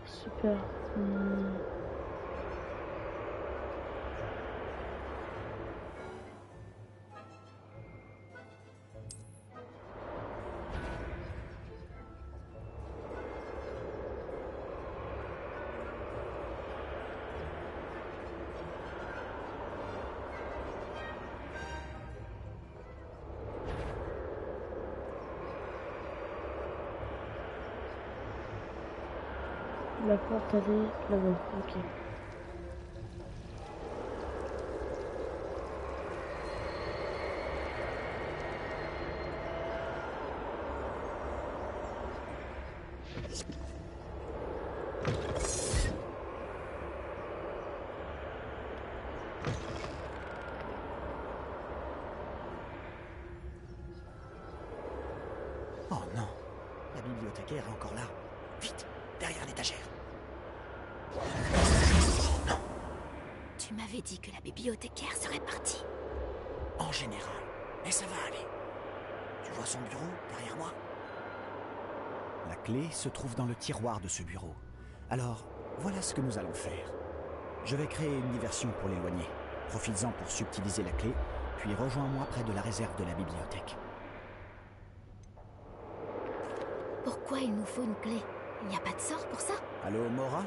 [SPEAKER 1] Super. La porte, elle est là-bas, ok.
[SPEAKER 12] Oh non, la bibliothécaire est encore là. Vite, derrière l'étagère. Oh non.
[SPEAKER 4] Tu m'avais dit que la bibliothécaire serait partie.
[SPEAKER 12] En général, mais ça va aller. Tu vois son bureau derrière moi? La clé se trouve dans le tiroir de ce bureau. Alors, voilà ce que nous allons faire. Je vais créer une diversion pour l'éloigner. Profites-en pour subtiliser la clé, puis rejoins-moi près de la réserve de la bibliothèque.
[SPEAKER 4] Pourquoi il nous faut une clé? Il n'y a pas de sort pour ça?
[SPEAKER 12] Allô, Mora?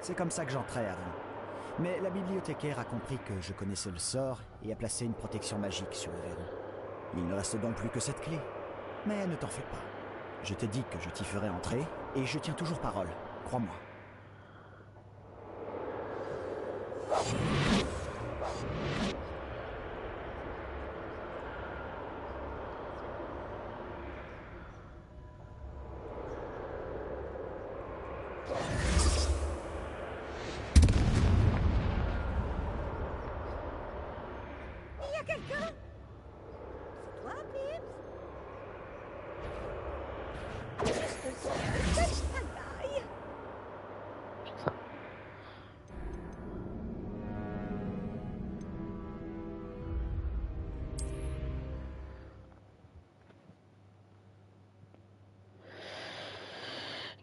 [SPEAKER 12] C'est comme ça que j'entrais avant. Mais la bibliothécaire a compris que je connaissais le sort et a placé une protection magique sur le verrou. Il ne reste donc plus que cette clé. Mais ne t'en fais pas. Je t'ai dit que je t'y ferais entrer, et je tiens toujours parole, crois-moi.
[SPEAKER 8] Il y a quelqu'un? C'est toi, Pips?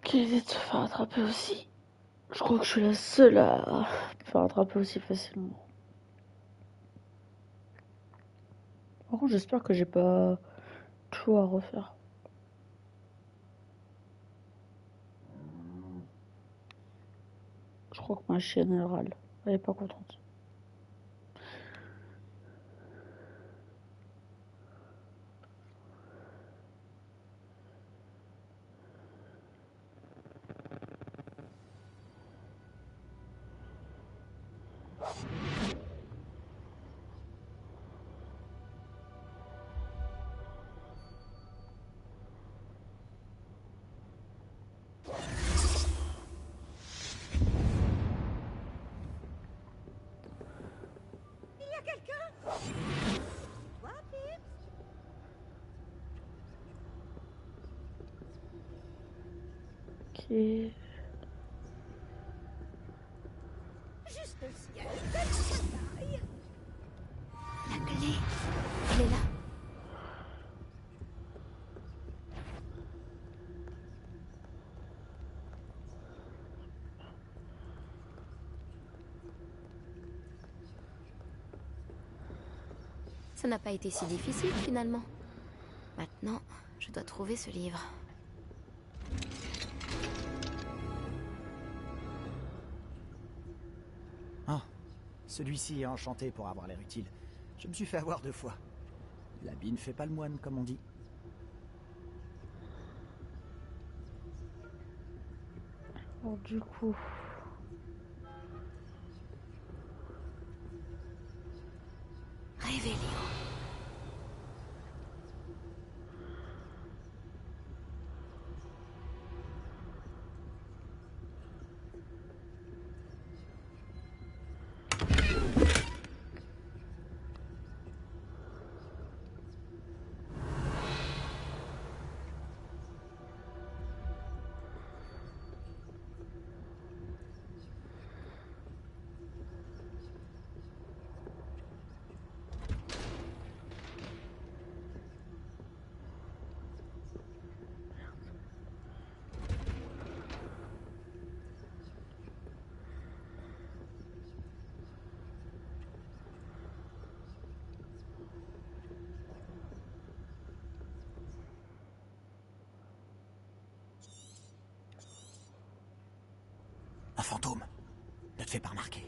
[SPEAKER 1] Qui évite de se faire attraper aussi. Je crois que je suis la seule à me faire attraper aussi facilement. Par contre, j'espère que j'ai pas tout à refaire. Je crois que ma chienne elle râle. Elle est pas contente.
[SPEAKER 8] Il y a quelqu'un? C'est toi, Pips?
[SPEAKER 1] Ok.
[SPEAKER 8] Juste le ciel, quelle bataille!
[SPEAKER 4] La clé, elle est là. Ça n'a pas été si difficile finalement. Maintenant, je dois trouver ce livre.
[SPEAKER 12] Ah, celui-ci est enchanté pour avoir l'air utile. Je me suis fait avoir 2 fois. L'habit ne fait pas le moine, comme on dit.
[SPEAKER 1] Alors du coup...
[SPEAKER 4] Révélio.
[SPEAKER 12] Un fantôme. Ne te fais pas remarquer.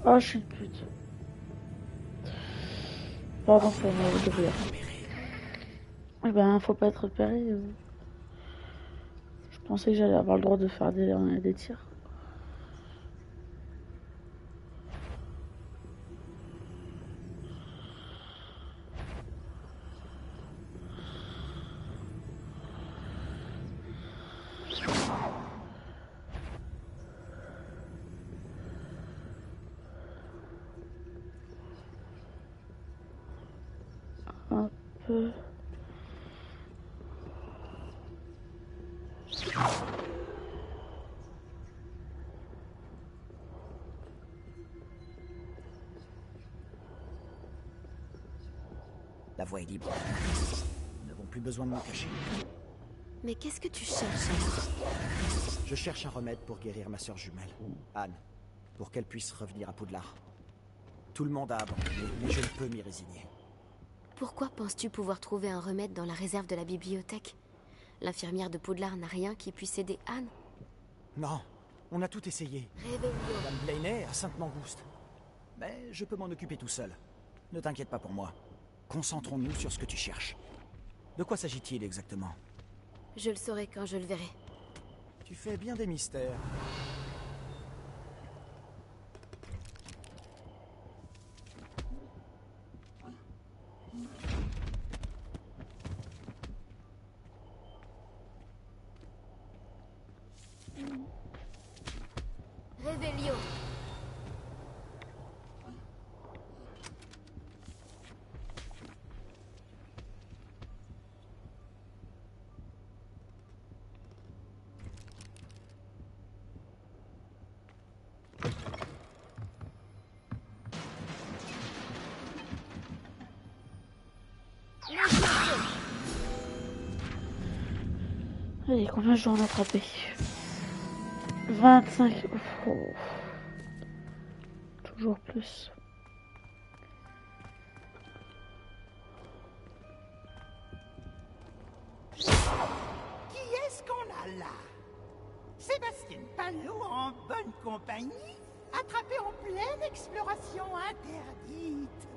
[SPEAKER 1] Ah, je suis une pute. Pardon, faut me débrouiller. Eh ben, faut pas être repéré. Je pensais que j'allais avoir le droit de faire des tirs. Un peu.
[SPEAKER 12] La voie est libre. Nous n'avons plus besoin de nous cacher.
[SPEAKER 4] Mais qu'est-ce que tu cherches alors?
[SPEAKER 12] Je cherche un remède pour guérir ma sœur jumelle, Anne, pour qu'elle puisse revenir à Poudlard. Tout le monde a abandonné, mais je ne peux m'y résigner.
[SPEAKER 4] Pourquoi penses-tu pouvoir trouver un remède dans la réserve de la bibliothèque? L'infirmière de Poudlard n'a rien qui puisse aider Anne?
[SPEAKER 12] Non, on a tout essayé.
[SPEAKER 4] Réveille-le.
[SPEAKER 12] Madame Blaney à Sainte-Mangouste. Mais je peux m'en occuper tout seul. Ne t'inquiète pas pour moi. Concentrons-nous sur ce que tu cherches. De quoi s'agit-il exactement?
[SPEAKER 4] Je le saurai quand je le verrai.
[SPEAKER 12] Tu fais bien des mystères.
[SPEAKER 4] Réveillon.
[SPEAKER 1] Allez, combien je dois en attraper? 25. Oh. Toujours plus.
[SPEAKER 3] Qui est-ce qu'on a là? Sébastien Palou en bonne compagnie, attrapé en pleine exploration interdite.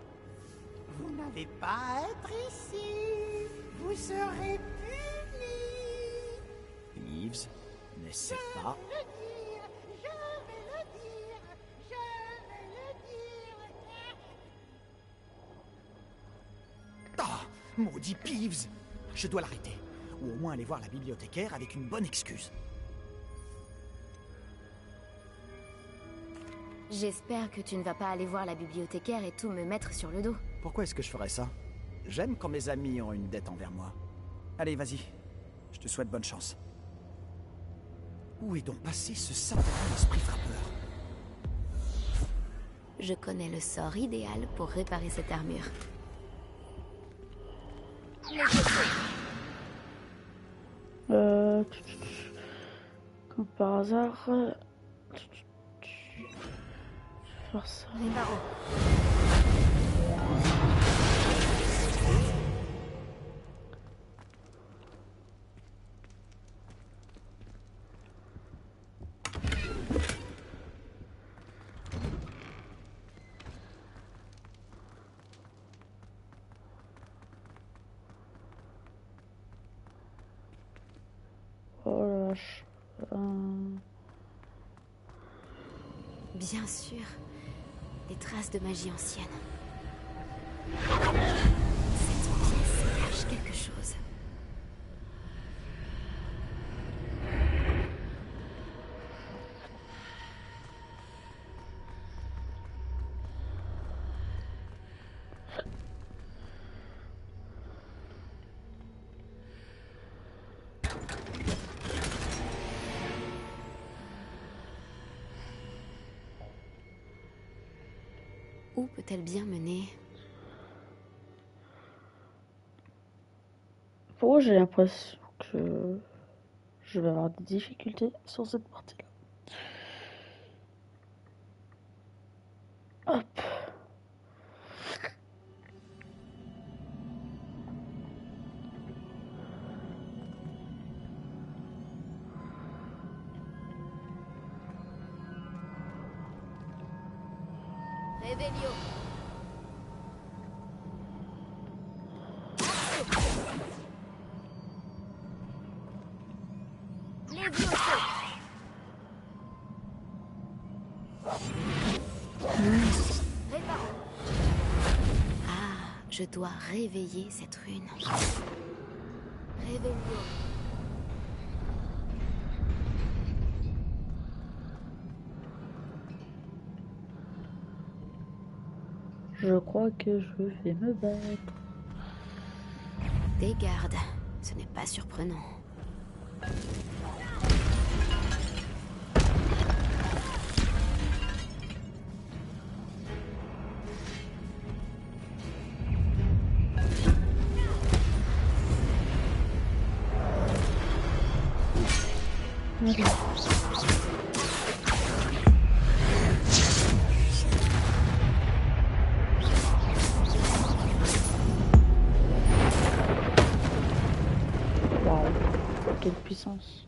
[SPEAKER 3] Vous n'avez pas à être ici. Vous serez punis.
[SPEAKER 12] Yves, n'essaie pas.
[SPEAKER 3] Je vais le dire, je vais le dire.
[SPEAKER 12] Ah, maudit Peeves! Je dois l'arrêter. Ou au moins aller voir la bibliothécaire avec une bonne excuse.
[SPEAKER 4] J'espère que tu ne vas pas aller voir la bibliothécaire et tout me mettre sur le dos.
[SPEAKER 12] Pourquoi est-ce que je ferais ça? J'aime quand mes amis ont une dette envers moi. Allez, vas-y. Je te souhaite bonne chance. Où est donc passé ce satané esprit frappeur?
[SPEAKER 4] Je connais le sort idéal pour réparer cette armure.
[SPEAKER 1] Comme par hasard. Faire ça. Oh la vache.
[SPEAKER 4] Bien sûr, des traces de magie ancienne. Cette pièce cache quelque chose. Où peut-elle bien mener?
[SPEAKER 1] Pourquoi j'ai l'impression que je vais avoir des difficultés sur cette partie-là? Hop.
[SPEAKER 4] Réveillon. Je dois réveiller cette rune. Réveillon.
[SPEAKER 1] Je crois que je vais me battre.
[SPEAKER 4] Des gardes, ce n'est pas surprenant.
[SPEAKER 1] Waouh, quelle puissance.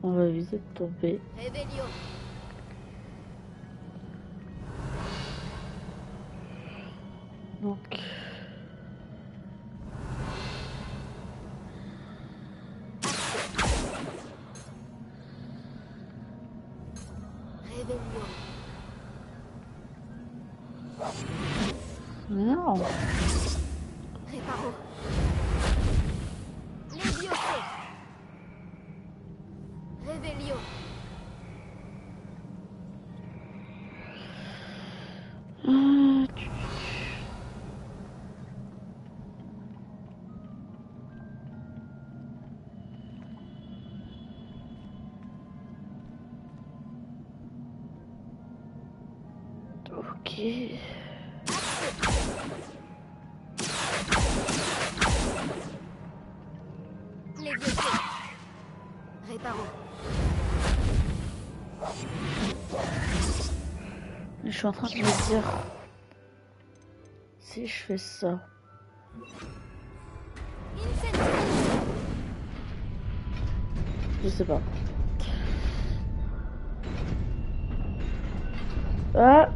[SPEAKER 1] On va éviter de tomber.
[SPEAKER 4] Réveillon.
[SPEAKER 1] Donc...
[SPEAKER 4] Réveillon.
[SPEAKER 1] Non.
[SPEAKER 4] Réparo. Léviosé. Réveillon.
[SPEAKER 1] Ok.
[SPEAKER 4] Léviosé. Réparo.
[SPEAKER 1] Je suis en train de me dire si je fais ça. Je sais pas. Ah!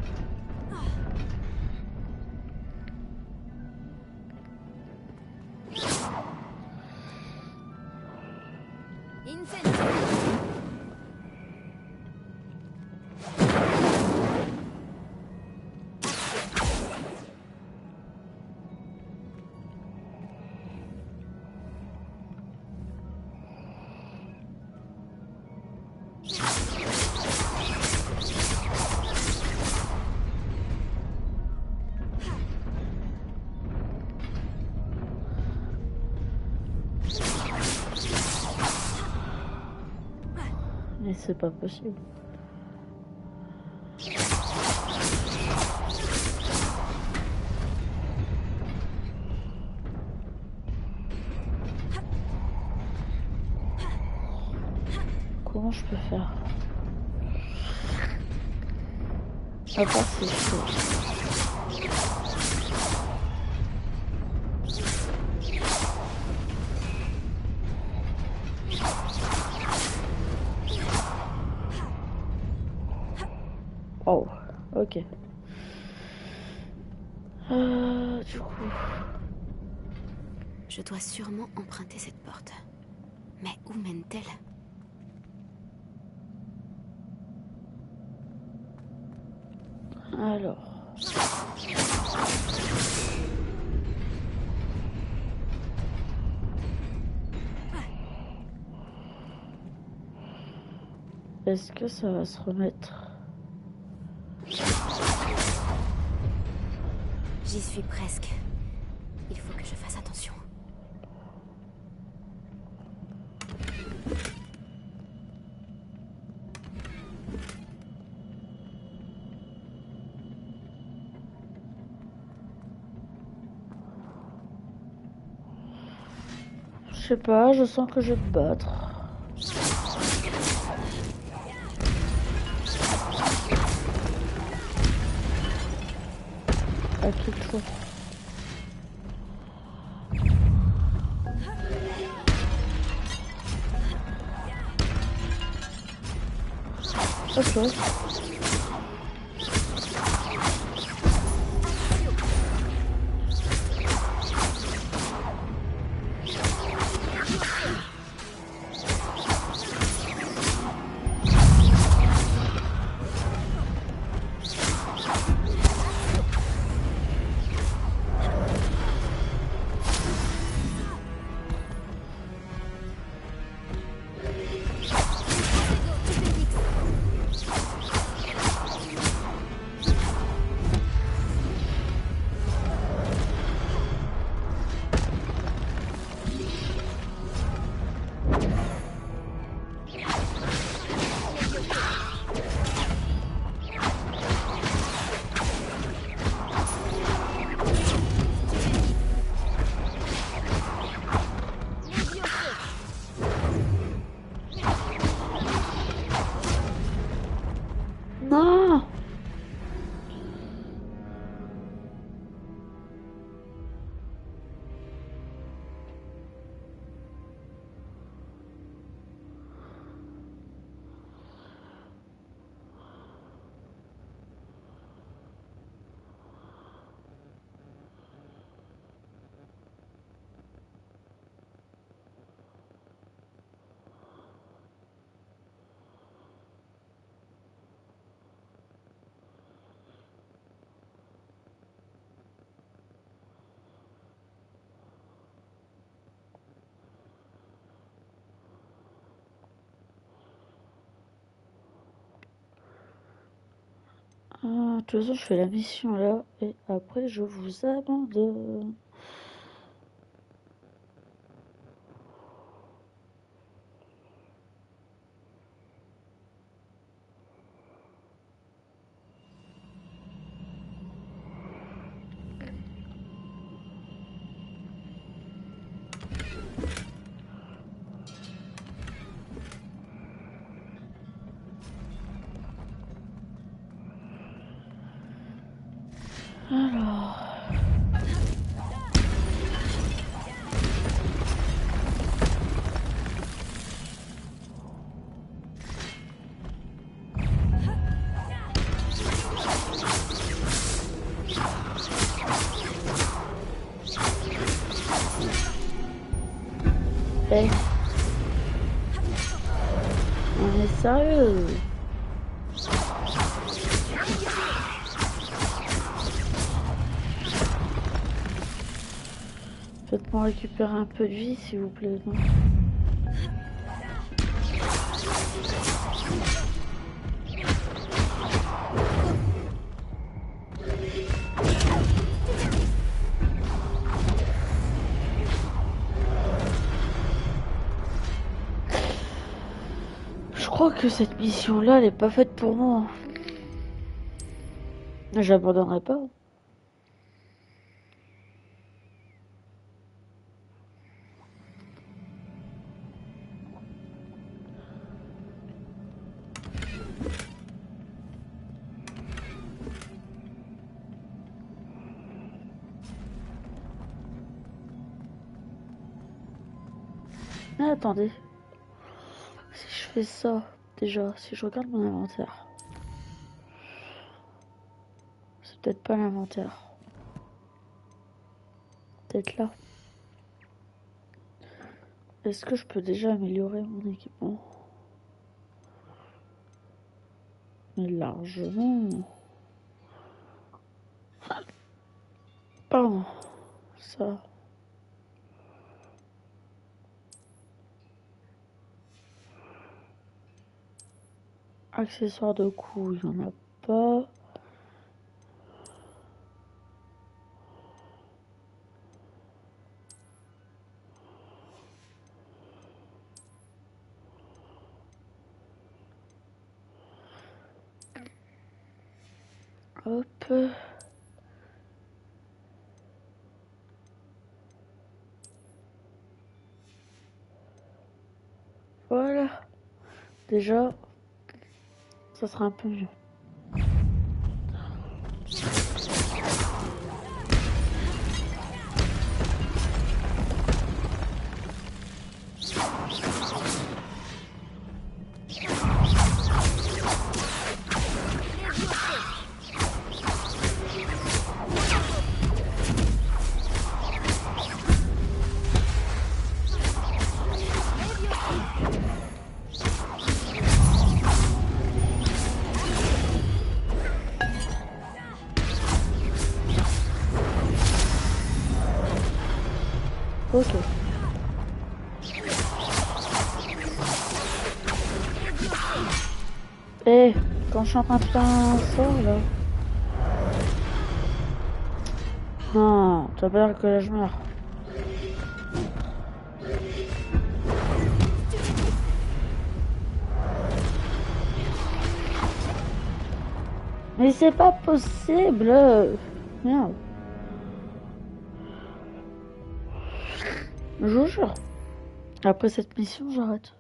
[SPEAKER 1] Mais c'est pas possible. Comment je peux faire? À part si je fais... Oh, ok. Du coup...
[SPEAKER 4] Je dois sûrement emprunter cette porte. Mais où mène-t-elle?
[SPEAKER 1] Alors... Est-ce que ça va se remettre?
[SPEAKER 4] J'y suis presque. Il faut que je fasse attention.
[SPEAKER 1] Je sais pas, je sens que je vais me battre. À quel tour? Ok. Non! Ah, de toute façon, je fais la mission là et après je vous abandonne. Alors. Hey. On est sérieux? Faites-moi récupérer un peu de vie, s'il vous plaît. Non. Je crois que cette mission-là, elle est pas faite pour moi. J'abandonnerai pas. Mais attendez. Si je fais ça, déjà, si je regarde mon inventaire. C'est peut-être pas l'inventaire. Peut-être là. Est-ce que je peux déjà améliorer mon équipement? Mais largement. Pardon. Ça. Accessoires de cou, il n'y en a pas. Hop. Voilà. Déjà, ça sera un peu mieux. Ok. Eh, quand je suis en train de faire un sort là. Non, tu vas pas dire que là je meurs. Mais c'est pas possible. Merde. Je vous jure. Après cette mission, j'arrête.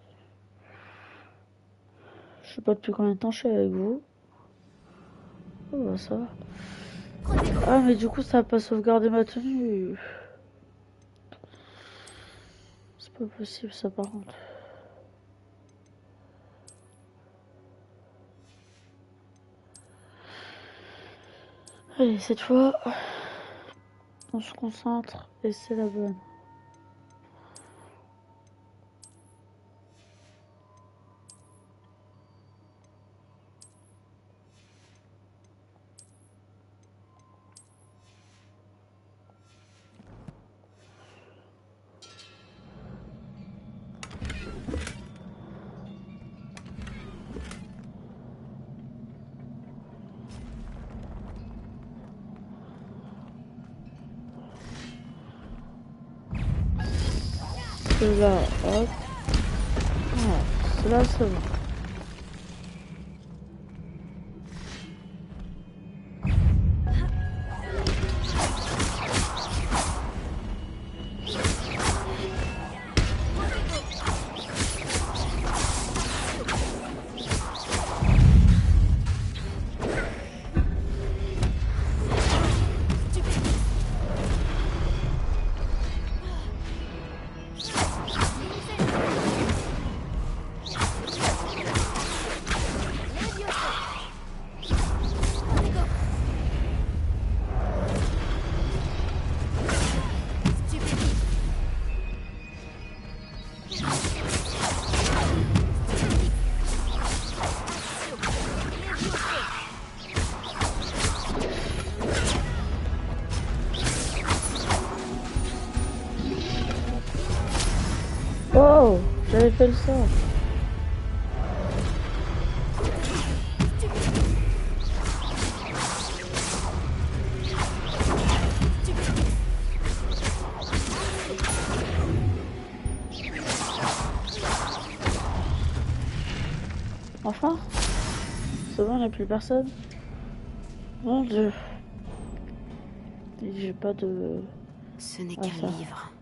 [SPEAKER 1] Je sais pas depuis combien de temps je suis avec vous. Oh bah ça va. Ah mais du coup ça va pas sauvegarder ma tenue. C'est pas possible ça par contre. Allez cette fois, on se concentre et c'est la bonne. Là, hop. Là, c'est bon. Oh, j'avais fait le sort. Enfin, c'est bon, il n'y a plus personne. Mon Dieu. J'ai pas de...
[SPEAKER 4] Ce n'est qu'un livre.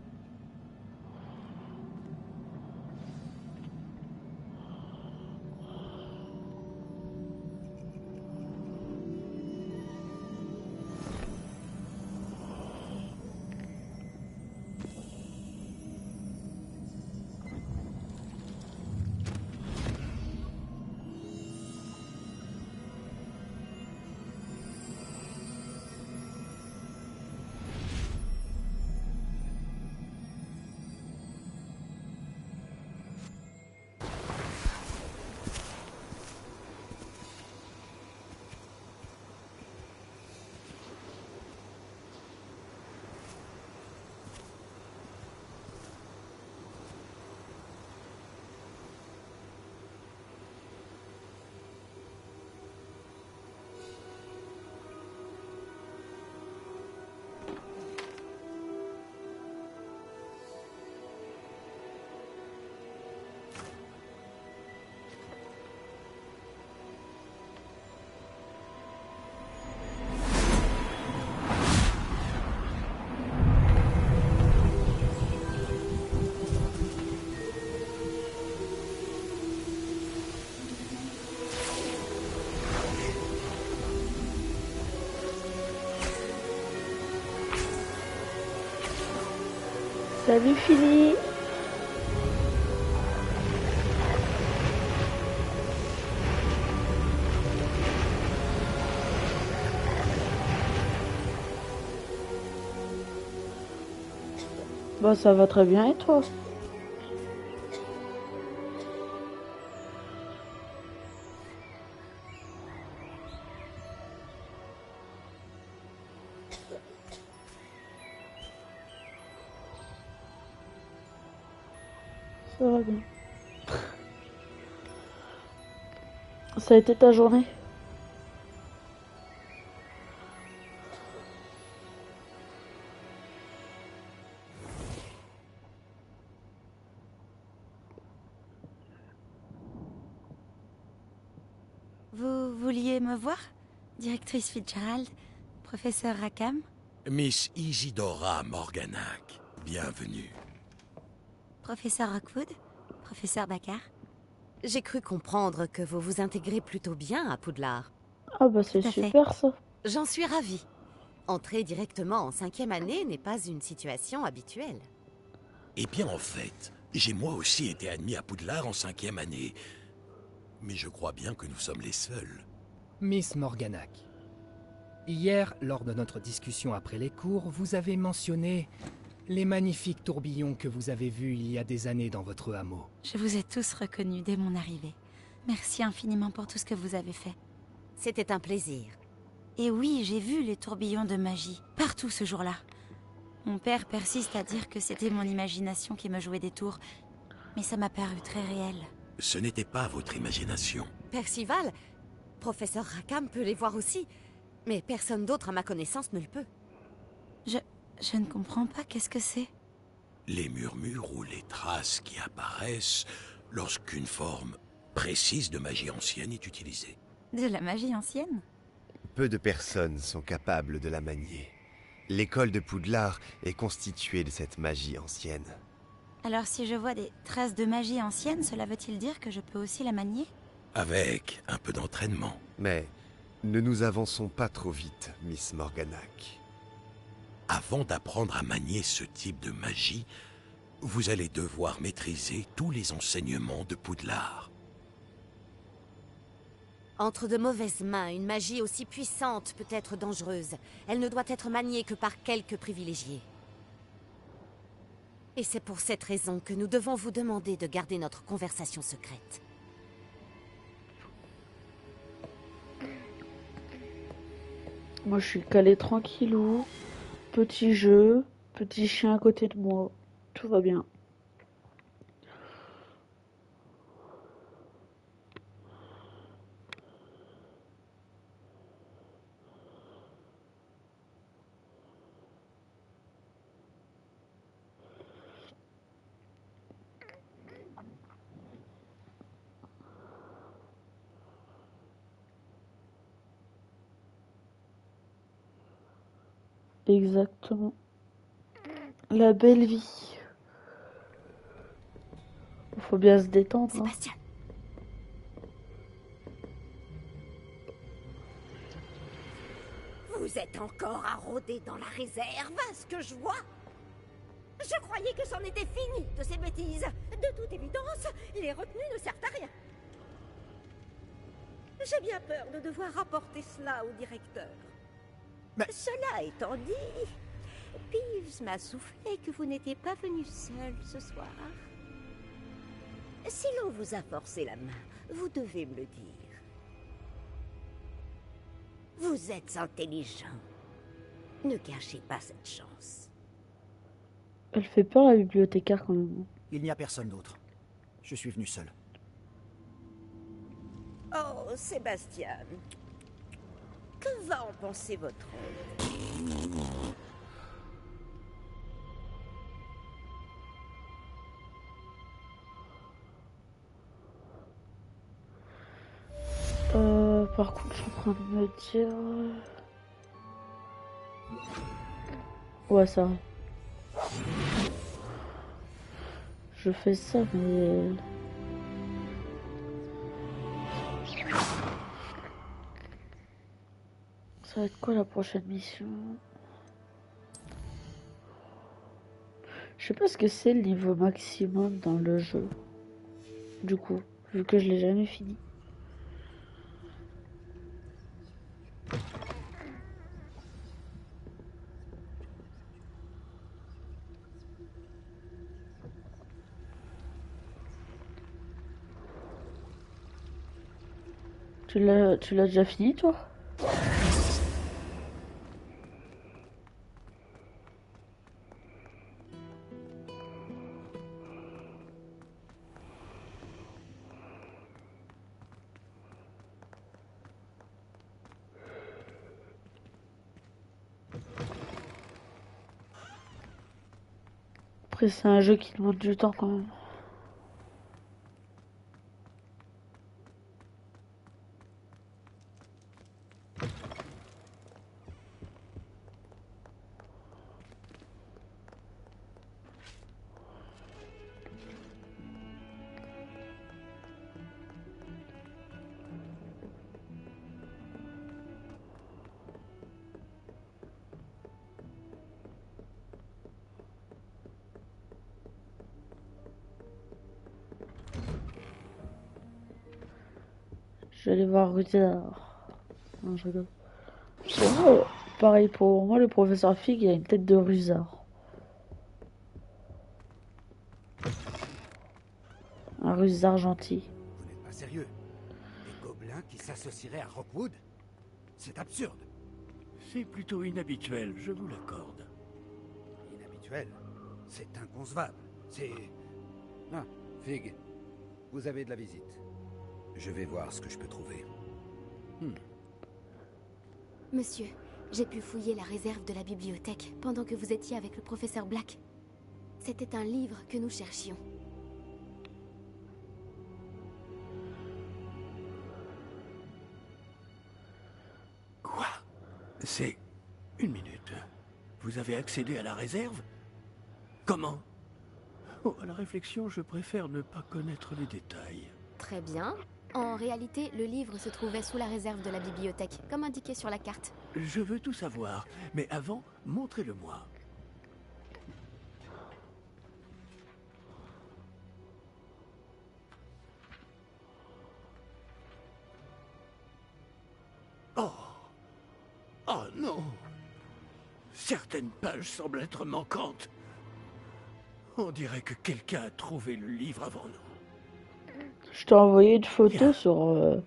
[SPEAKER 1] Salut Philly. Bah ça va très bien et toi? Ça va bien. Ça a été ta journée?
[SPEAKER 13] Vous vouliez me voir? Directrice Fitzgerald, professeur Rackham?
[SPEAKER 3] Miss Isidora Morganac, bienvenue.
[SPEAKER 13] Professeur Rockwood? Professeur Baccar?
[SPEAKER 2] J'ai cru comprendre que vous vous intégrez plutôt bien à Poudlard.
[SPEAKER 1] Ah bah c'est
[SPEAKER 13] Tout à fait.
[SPEAKER 1] super ça.
[SPEAKER 2] J'en suis ravie. Entrer directement en 5e année n'est pas une situation habituelle.
[SPEAKER 3] Eh bien, en fait, j'ai moi aussi été admis à Poudlard en 5e année. Mais je crois bien que nous sommes les seuls.
[SPEAKER 14] Miss Morganac, hier, lors de notre discussion après les cours, vous avez mentionné les magnifiques tourbillons que vous avez vus il y a des années dans votre hameau.
[SPEAKER 13] Je vous ai tous reconnus dès mon arrivée. Merci infiniment pour tout ce que vous avez fait.
[SPEAKER 2] C'était un plaisir.
[SPEAKER 13] Et oui, j'ai vu les tourbillons de magie, partout ce jour-là. Mon père persiste à dire que c'était mon imagination qui me jouait des tours, mais ça m'a paru très réel.
[SPEAKER 3] Ce n'était pas votre imagination.
[SPEAKER 2] Percival, professeur Rackham peut les voir aussi, mais personne d'autre à ma connaissance ne le peut.
[SPEAKER 13] Je ne comprends pas, qu'est-ce que c'est?
[SPEAKER 3] Les murmures ou les traces qui apparaissent lorsqu'une forme précise de magie ancienne est utilisée.
[SPEAKER 13] De la magie ancienne?
[SPEAKER 15] Peu de personnes sont capables de la manier. L'école de Poudlard est constituée de cette magie ancienne.
[SPEAKER 13] Alors si je vois des traces de magie ancienne, cela veut-il dire que je peux aussi la manier?
[SPEAKER 3] Avec un peu d'entraînement.
[SPEAKER 15] Mais ne nous avançons pas trop vite, Miss Morganac.
[SPEAKER 3] Avant d'apprendre à manier ce type de magie, vous allez devoir maîtriser tous les enseignements de Poudlard.
[SPEAKER 2] Entre de mauvaises mains, une magie aussi puissante peut être dangereuse. Elle ne doit être maniée que par quelques privilégiés. Et c'est pour cette raison que nous devons vous demander de garder notre conversation secrète.
[SPEAKER 1] Moi je suis calé tranquillou. Petit jeu, petit chien à côté de moi. Tout va bien. Exactement. La belle vie. Faut bien se détendre.
[SPEAKER 2] Sébastien.
[SPEAKER 16] Vous êtes encore à rôder dans la réserve, à ce que je vois. Je croyais que c'en était fini de ces bêtises. De toute évidence, les retenues ne servent à rien. J'ai bien peur de devoir rapporter cela au directeur.
[SPEAKER 11] Mais...
[SPEAKER 16] Cela étant dit, Peeves m'a soufflé que vous n'étiez pas venu seul ce soir. Si l'on vous a forcé la main, vous devez me le dire. Vous êtes intelligent. Ne gâchez pas cette chance.
[SPEAKER 1] Elle fait peur la bibliothécaire quand même.
[SPEAKER 11] Il n'y a personne d'autre. Je suis venu seul.
[SPEAKER 16] Oh, Sébastien. Que va en penser votre homme?
[SPEAKER 1] Par contre, je suis en train de me dire... Ouais, ça va. Je fais ça, mais... Ça va être quoi la prochaine mission? Je sais pas ce que c'est le niveau maximum dans le jeu. Du coup, vu que je l'ai jamais fini. Tu l'as déjà fini, toi? Après, c'est un jeu qui demande du temps quand même. Je vais aller voir Ruther. Non, je rigole. Pareil pour moi, le professeur Fig, il a une tête de rusard. Un rusard gentil.
[SPEAKER 11] Vous n'êtes pas sérieux? Des gobelins qui s'associeraient à Rockwood? C'est absurde.
[SPEAKER 7] C'est plutôt inhabituel, je vous l'accorde.
[SPEAKER 11] Inhabituel? C'est inconcevable. C'est... Ah, Fig, vous avez de la visite. Je vais voir ce que je peux trouver.
[SPEAKER 4] Monsieur, j'ai pu fouiller la réserve de la bibliothèque pendant que vous étiez avec le professeur Black. C'était un livre que nous cherchions.
[SPEAKER 7] Quoi? C'est... Une minute. Vous avez accédé à la réserve? Comment? Oh, à la réflexion, je préfère ne pas connaître les détails.
[SPEAKER 4] Très bien. En réalité, le livre se trouvait sous la réserve de la bibliothèque, comme indiqué sur la carte.
[SPEAKER 7] Je veux tout savoir, mais avant, montrez-le-moi. Oh! Oh non! Certaines pages semblent être manquantes. On dirait que quelqu'un a trouvé le livre avant nous.
[SPEAKER 1] Je t'ai envoyé une photo sur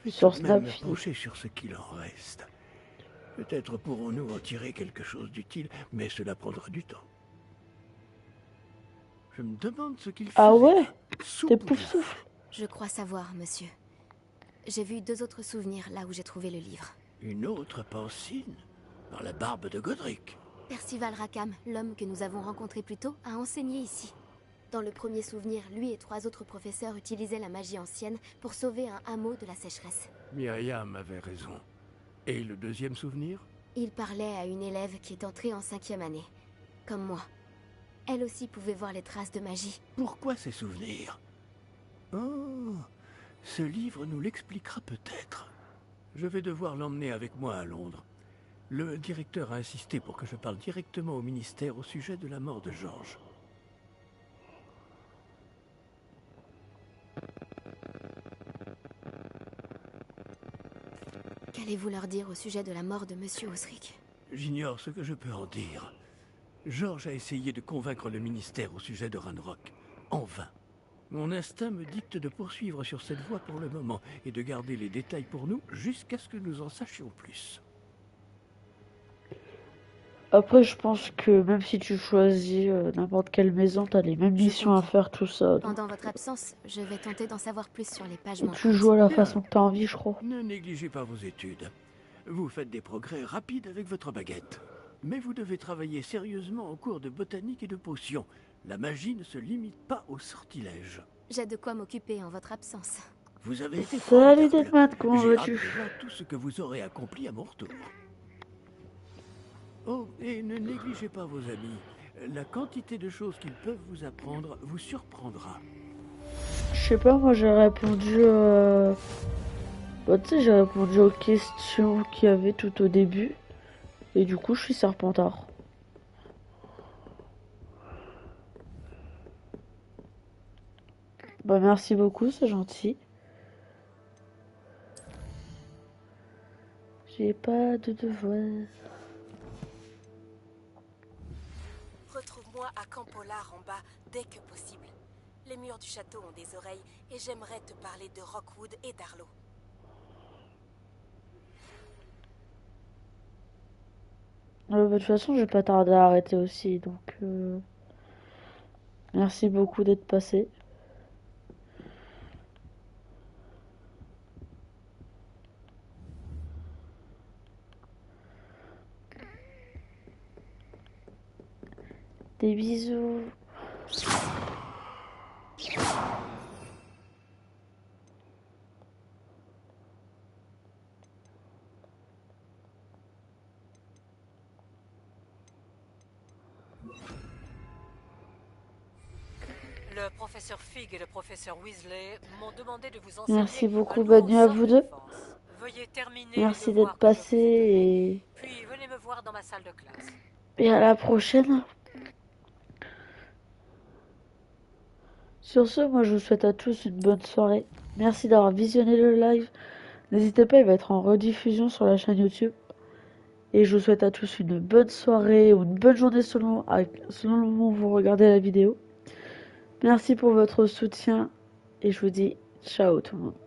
[SPEAKER 7] Sur
[SPEAKER 1] Snap.
[SPEAKER 7] me pencher sur ce qu'il en reste. Peut-être pourrons-nous en tirer quelque chose d'utile, mais cela prendra du temps. Je me demande ce qu'il fait.
[SPEAKER 1] Ah ouais? T'es pouf souffle.
[SPEAKER 4] Je crois savoir, monsieur. J'ai vu 2 autres souvenirs là où j'ai trouvé le livre.
[SPEAKER 7] Une autre Pancine? Dans la barbe de Godric?
[SPEAKER 4] Percival Rackham, l'homme que nous avons rencontré plus tôt, a enseigné ici. Dans le premier souvenir, lui et 3 autres professeurs utilisaient la magie ancienne pour sauver un hameau de la sécheresse.
[SPEAKER 7] Myriam avait raison. Et le deuxième souvenir?
[SPEAKER 4] Il parlait à une élève qui est entrée en 5e année, comme moi. Elle aussi pouvait voir les traces de magie.
[SPEAKER 7] Pourquoi ces souvenirs? Oh, ce livre nous l'expliquera peut-être. Je vais devoir l'emmener avec moi à Londres. Le directeur a insisté pour que je parle directement au ministère au sujet de la mort de Georges.
[SPEAKER 4] Qu'allez-vous leur dire au sujet de la mort de Monsieur Osric?
[SPEAKER 7] J'ignore ce que je peux en dire. Georges a essayé de convaincre le ministère au sujet de Ranrock. En vain. Mon instinct me dicte de poursuivre sur cette voie pour le moment et de garder les détails pour nous jusqu'à ce que nous en sachions plus.
[SPEAKER 1] Après, je pense que même si tu choisis n'importe quelle maison, t'as les mêmes missions à faire, tout ça. Donc.
[SPEAKER 4] Pendant votre absence, je vais tenter d'en savoir plus sur les pages
[SPEAKER 1] Et
[SPEAKER 4] manquantes.
[SPEAKER 1] tu joues à la façon que t'as envie, je crois.
[SPEAKER 7] Ne négligez pas vos études. Vous faites des progrès rapides avec votre baguette. Mais vous devez travailler sérieusement en cours de botanique et de potions. La magie ne se limite pas au sortilège.
[SPEAKER 4] J'ai de quoi m'occuper en votre absence.
[SPEAKER 7] Vous avez été
[SPEAKER 1] Salut Deadman, comment
[SPEAKER 7] J'ai hâte
[SPEAKER 1] vas-tu?
[SPEAKER 7] de voir tout ce que vous aurez accompli à mon retour. Oh, et ne négligez pas vos amis. La quantité de choses qu'ils peuvent vous apprendre vous surprendra.
[SPEAKER 1] Je sais pas, moi j'ai répondu... Bah, tu sais, j'ai répondu aux questions qu'il y avait tout au début. Et du coup, je suis Serpentard. Bah merci beaucoup, c'est gentil. J'ai pas de devoirs.
[SPEAKER 2] Retrouve-moi à Camp Polar en bas dès que possible. Les murs du château ont des oreilles et j'aimerais te parler de Rockwood et d'Arlo.
[SPEAKER 1] De toute façon, je vais pas tarder à arrêter aussi, donc merci beaucoup d'être passé. Des bisous.
[SPEAKER 9] Le professeur Fig et le professeur Weasley m'ont demandé de vous enseigner.
[SPEAKER 1] Merci beaucoup, bonne nuit à vous deux.
[SPEAKER 9] Veuillez terminer
[SPEAKER 1] Merci d'être passé et...
[SPEAKER 9] Puis venez me voir dans ma salle de classe.
[SPEAKER 1] Et à la prochaine. Sur ce, moi je vous souhaite à tous une bonne soirée. Merci d'avoir visionné le live. N'hésitez pas, il va être en rediffusion sur la chaîne YouTube. Et je vous souhaite à tous une bonne soirée ou une bonne journée selon le moment où vous regardez la vidéo. Merci pour votre soutien et je vous dis ciao tout le monde.